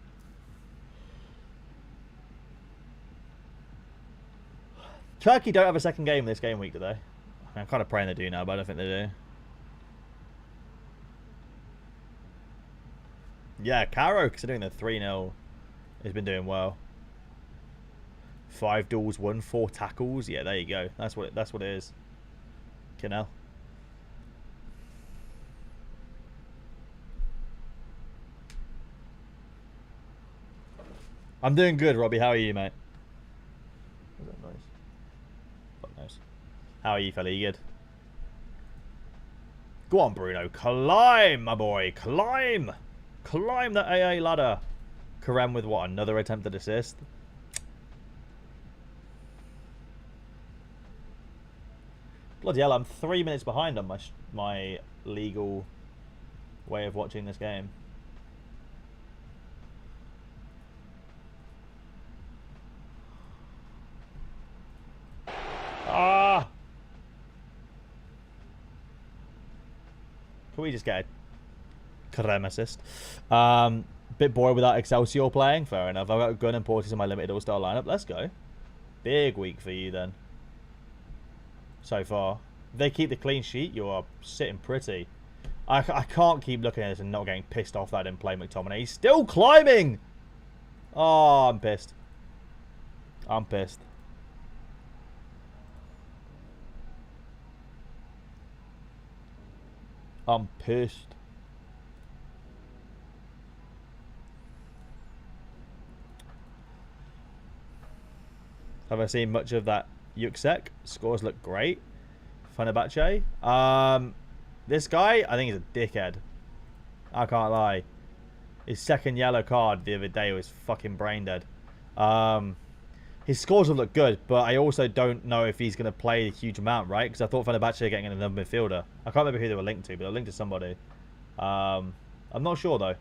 Turkey don't have a second game this game week, do they? I'm kind of praying they do now, but I don't think they do. Yeah, Caro, considering they're 3-0. He's been doing well. 5 duels, 1, 4 tackles. Yeah, there you go. That's what it is. Canal. I'm doing good, Robbie. How are you, mate? Is that nice? Fuck knows. How are you, fella? You good? Go on, Bruno. Climb, my boy. Climb. Climb the AA ladder. Karem with what? Another attempted assist? Bloody hell, I'm 3 minutes behind on my legal way of watching this game. Ah! Can we just get a Karem assist? Bit bored without Excelsior playing. Fair enough. I've got Gunn and Portis in my limited all-star lineup. Let's go. Big week for you then. So far. If they keep the clean sheet, you are sitting pretty. I can't keep looking at this and not getting pissed off that I didn't play McTominay. He's still climbing! Oh, I'm pissed. I'm pissed. I'm pissed. Have I seen much of that Yuksek? Scores look great. Fenerbahce. This guy, I think he's a dickhead. I can't lie. His second yellow card the other day was fucking brain dead. His scores will look good, but I also don't know if he's going to play a huge amount, right? Because I thought Fenerbahce were getting another midfielder. I can't remember who they were linked to, but they're linked to somebody. I'm not sure, though.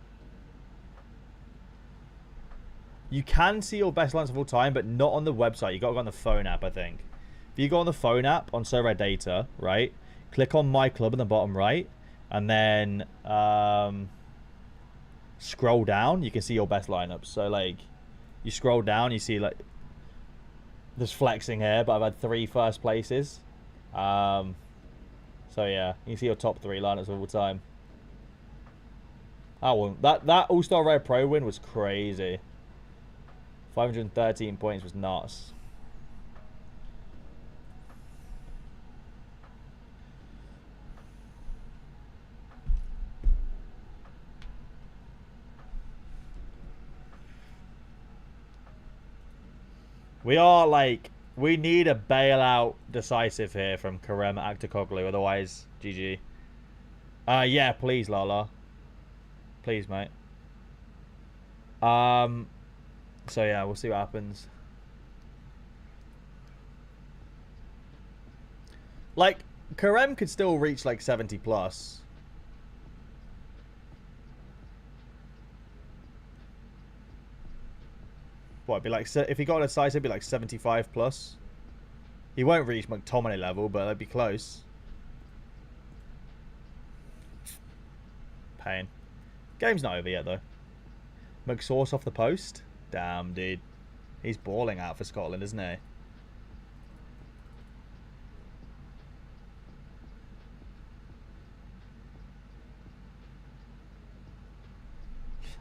You can see your best lines of all time, but not on the website. You got to go on the phone app, I think. If you go on the phone app on Sorare Data, right? Click on My Club in the bottom right, and then scroll down. You can see your best lineups. So, like, you scroll down, you see, like, there's flexing here, but I've had 3 first places. So, yeah, you can see your top 3 lineups of all time. Oh, well, that All-Star Rare Pro win was crazy. 513 points was nuts. We are like, we need a bailout decisive here from Karem Aktakoglu, otherwise GG. Yeah, please, Lala. Please, mate. So yeah, we'll see what happens. Like, Karem could still reach like 70 plus. What, it'd be like, if he got a size, it'd be like 75 plus. He won't reach McTominay level, but they'd be close. Pain. Game's not over yet, though. McSauce off the post? Damn, dude. He's balling out for Scotland, isn't he?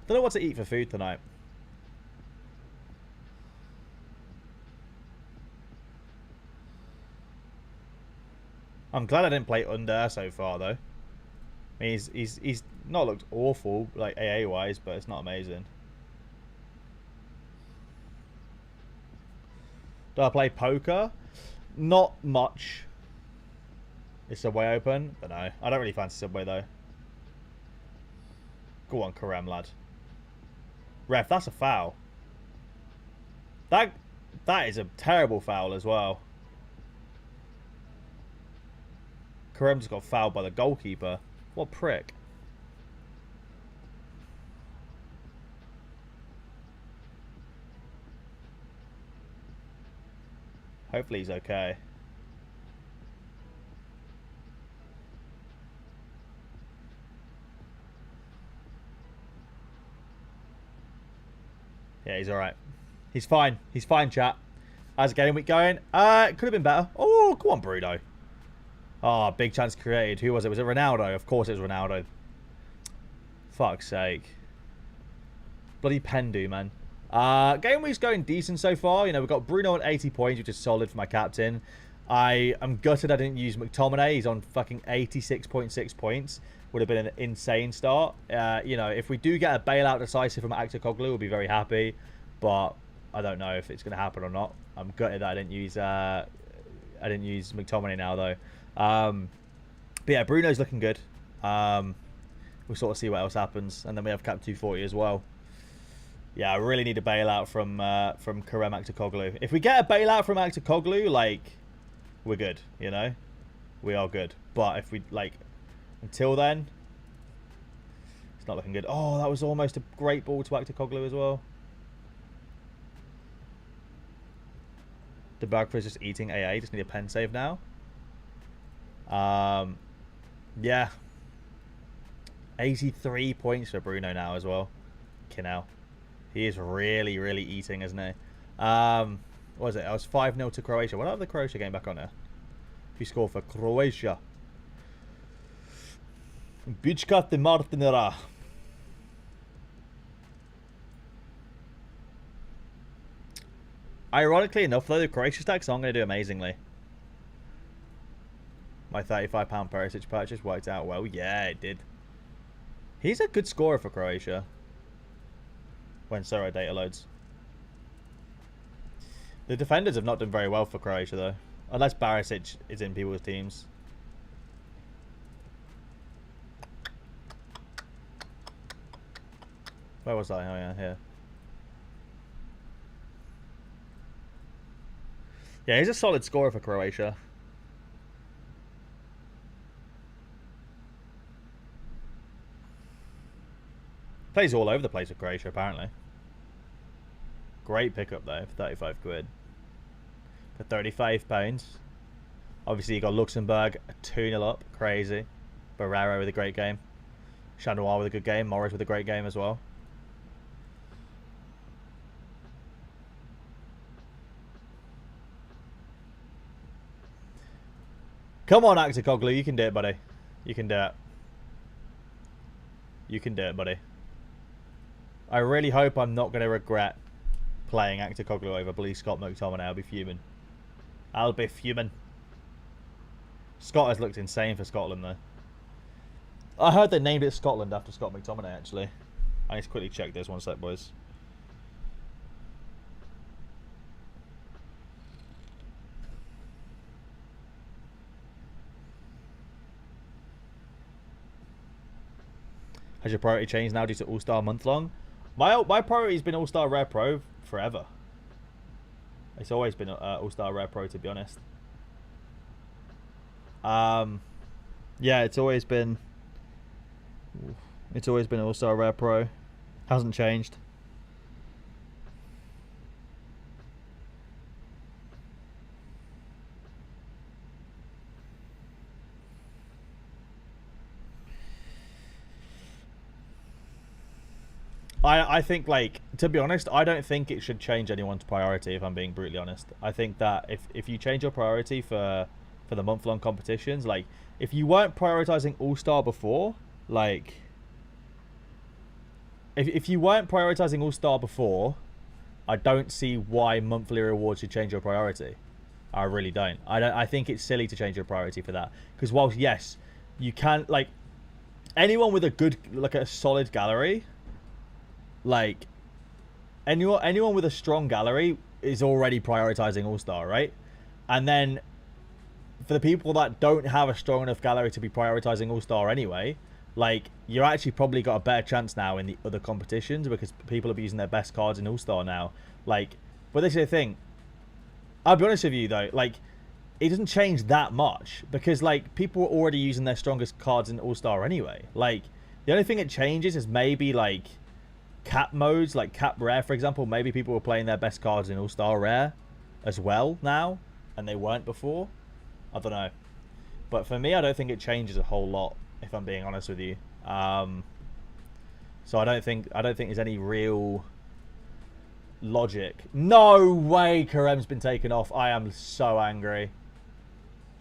Don't know what to eat for food tonight. I'm glad I didn't play under so far, though. I mean, he's not looked awful, like AA wise, but it's not amazing. Do I play poker? Not much. Is Subway open? Don't know. I don't really fancy Subway though. Go on, Karem, lad. Ref, that's a foul. That is a terrible foul as well. Karem just got fouled by the goalkeeper. What prick. Hopefully he's okay. Yeah, he's alright. He's fine. He's fine, chat. How's the game week going? It could have been better. Oh, come on, Bruno. Oh, big chance created. Who was it? Was it Ronaldo? Of course it was Ronaldo. Fuck's sake. Bloody Pendu, man. Game week's going decent so far. You know, we've got Bruno at 80 points, which is solid for my captain. I am gutted I didn't use McTominay. He's on fucking 86.6 points. Would have been an insane start. You know, if we do get a bailout decisive from Actacoglu, we'll be very happy. But I don't know if it's going to happen or not. I'm gutted that I didn't use McTominay now, though. But yeah, Bruno's looking good. We'll sort of see what else happens. And then we have Cap 240 as well. Yeah, I really need a bailout from Karem Actacoglu. If we get a bailout from Actacoglu, like, we're good, you know? We are good. But if we, like, until then, it's not looking good. Oh, that was almost a great ball to Actacoglu as well. The Bagford is just eating AA. Just need a pen save now. Yeah. 83 points for Bruno now as well. Kinel. He is really, really eating, isn't he? What was it? I was 5-0 to Croatia. What have the Croatia game back on there? He scored for Croatia. Bichka de Martinera. Ironically enough, though, the Croatia stacks aren't going to do amazingly. My £35 Perisic purchase worked out well. Yeah, it did. He's a good scorer for Croatia. When Sorare data loads. The defenders have not done very well for Croatia, though. Unless Barisic is in people's teams. Where was I? Oh, yeah, here. Yeah, he's a solid scorer for Croatia. Plays all over the place with Croatia, apparently. Great pickup, though, for 35 quid. For £35. Obviously, you got Luxembourg, a 2-0 up. Crazy. Barrero with a great game. Chanois with a good game. Morris with a great game as well. Come on, Actacoglu. You can do it, buddy. You can do it. You can do it, buddy. I really hope I'm not going to regret playing Actacoglu over Bleak Scott McTominay. I'll be fuming. I'll be fuming. Scott has looked insane for Scotland, though. I heard they named it Scotland after Scott McTominay, actually. I need to quickly check this one sec, boys. Has your priority changed now due to All-Star month long? My priority's been All-Star Rare Pro forever. It's always been All-Star Rare Pro, to be honest. Yeah, it's always been All-Star Rare Pro. Hasn't changed. I think, like, to be honest, I don't think it should change anyone's priority, if I'm being brutally honest. I think that if you change your priority for the month-long competitions, like, if you weren't prioritizing All-Star before, like, if you weren't prioritizing All-Star before, I don't see why monthly rewards should change your priority. I really don't. I think it's silly to change your priority for that. Because whilst, yes, you can, like, anyone with a good, like, a solid gallery, like, anyone with a strong gallery is already prioritizing All-Star, right? And then for the people that don't have a strong enough gallery to be prioritizing All-Star anyway, like, you're actually probably got a better chance now in the other competitions because people are using their best cards in All-Star now. Like, but this is the thing. I'll be honest with you, though. Like, it doesn't change that much because, like, people are already using their strongest cards in All-Star anyway. Like, the only thing it changes is maybe, like, cap modes, like cap rare, for example. Maybe people were playing their best cards in All-Star rare as well now, and they weren't before. I don't know. But for me, I don't think it changes a whole lot, if I'm being honest with you. So I don't think there's any real logic. No way Karem's been taken off. I am so angry.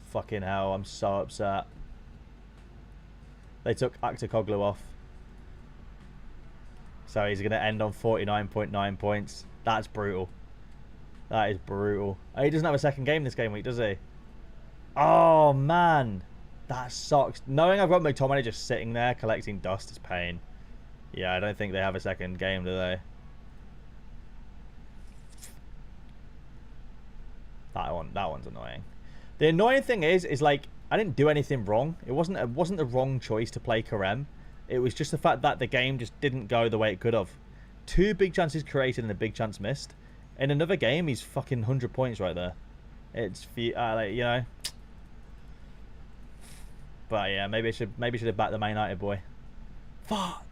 Fucking hell, I'm so upset. They took Aktakoglu off. So he's going to end on 49.9 points. That's brutal. That is brutal. He doesn't have a second game this game week, does he? Oh, man. That sucks. Knowing I've got McTominay just sitting there collecting dust is pain. Yeah, I don't think they have a second game, do they? That one's annoying. The annoying thing is like, I didn't do anything wrong. It wasn't the wrong choice to play Karem. It was just the fact that the game just didn't go the way it could have. 2 big chances created and a big chance missed. In another game, he's fucking 100 points right there. It's like, you know. But yeah, maybe should have backed the Man United boy. Fuck.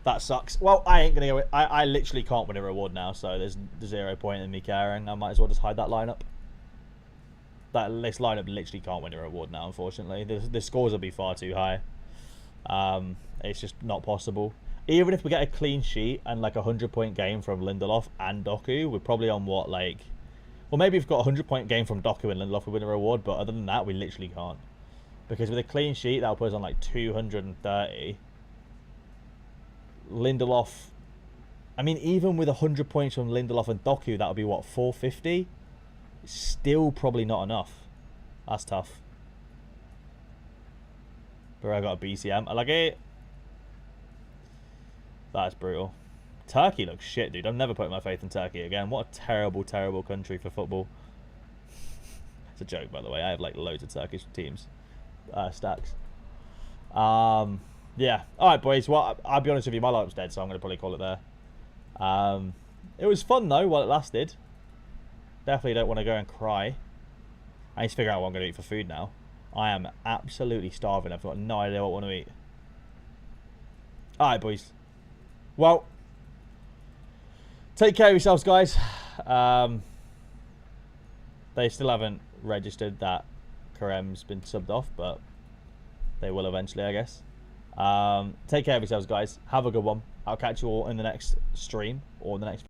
That sucks. Well, I ain't gonna go. I literally can't win a reward now, so there's 0 point in me caring. I might as well just hide that lineup. This lineup literally can't win a reward now, unfortunately. The scores will be far too high. It's just not possible. Even if we get a clean sheet and like a 100-point game from Lindelof and Doku, we're probably on what, like... Well, maybe we've got a 100-point game from Doku and Lindelof, we win a reward, but other than that, we literally can't. Because with a clean sheet, that'll put us on like 230. Lindelof... I mean, even with 100 points from Lindelof and Doku, that would be, what, 450? Still probably not enough. That's tough. But I got a BCM. I like it. That's brutal. Turkey looks shit, dude. I'm never putting my faith in Turkey again. What a terrible, terrible country for football. It's a joke, by the way. I have like loads of Turkish teams. Stacks. Yeah. Alright, boys. Well, I'll be honest with you. My lineup's dead, so I'm going to probably call it there. It was fun, though, while it lasted. Definitely don't want to go and cry. I need to figure out what I'm going to eat for food now. I am absolutely starving. I've got no idea what I want to eat. Alright, boys. Well, take care of yourselves, guys. They still haven't registered that Karem's been subbed off, but they will eventually, I guess. Take care of yourselves, guys. Have a good one. I'll catch you all in the next stream or the next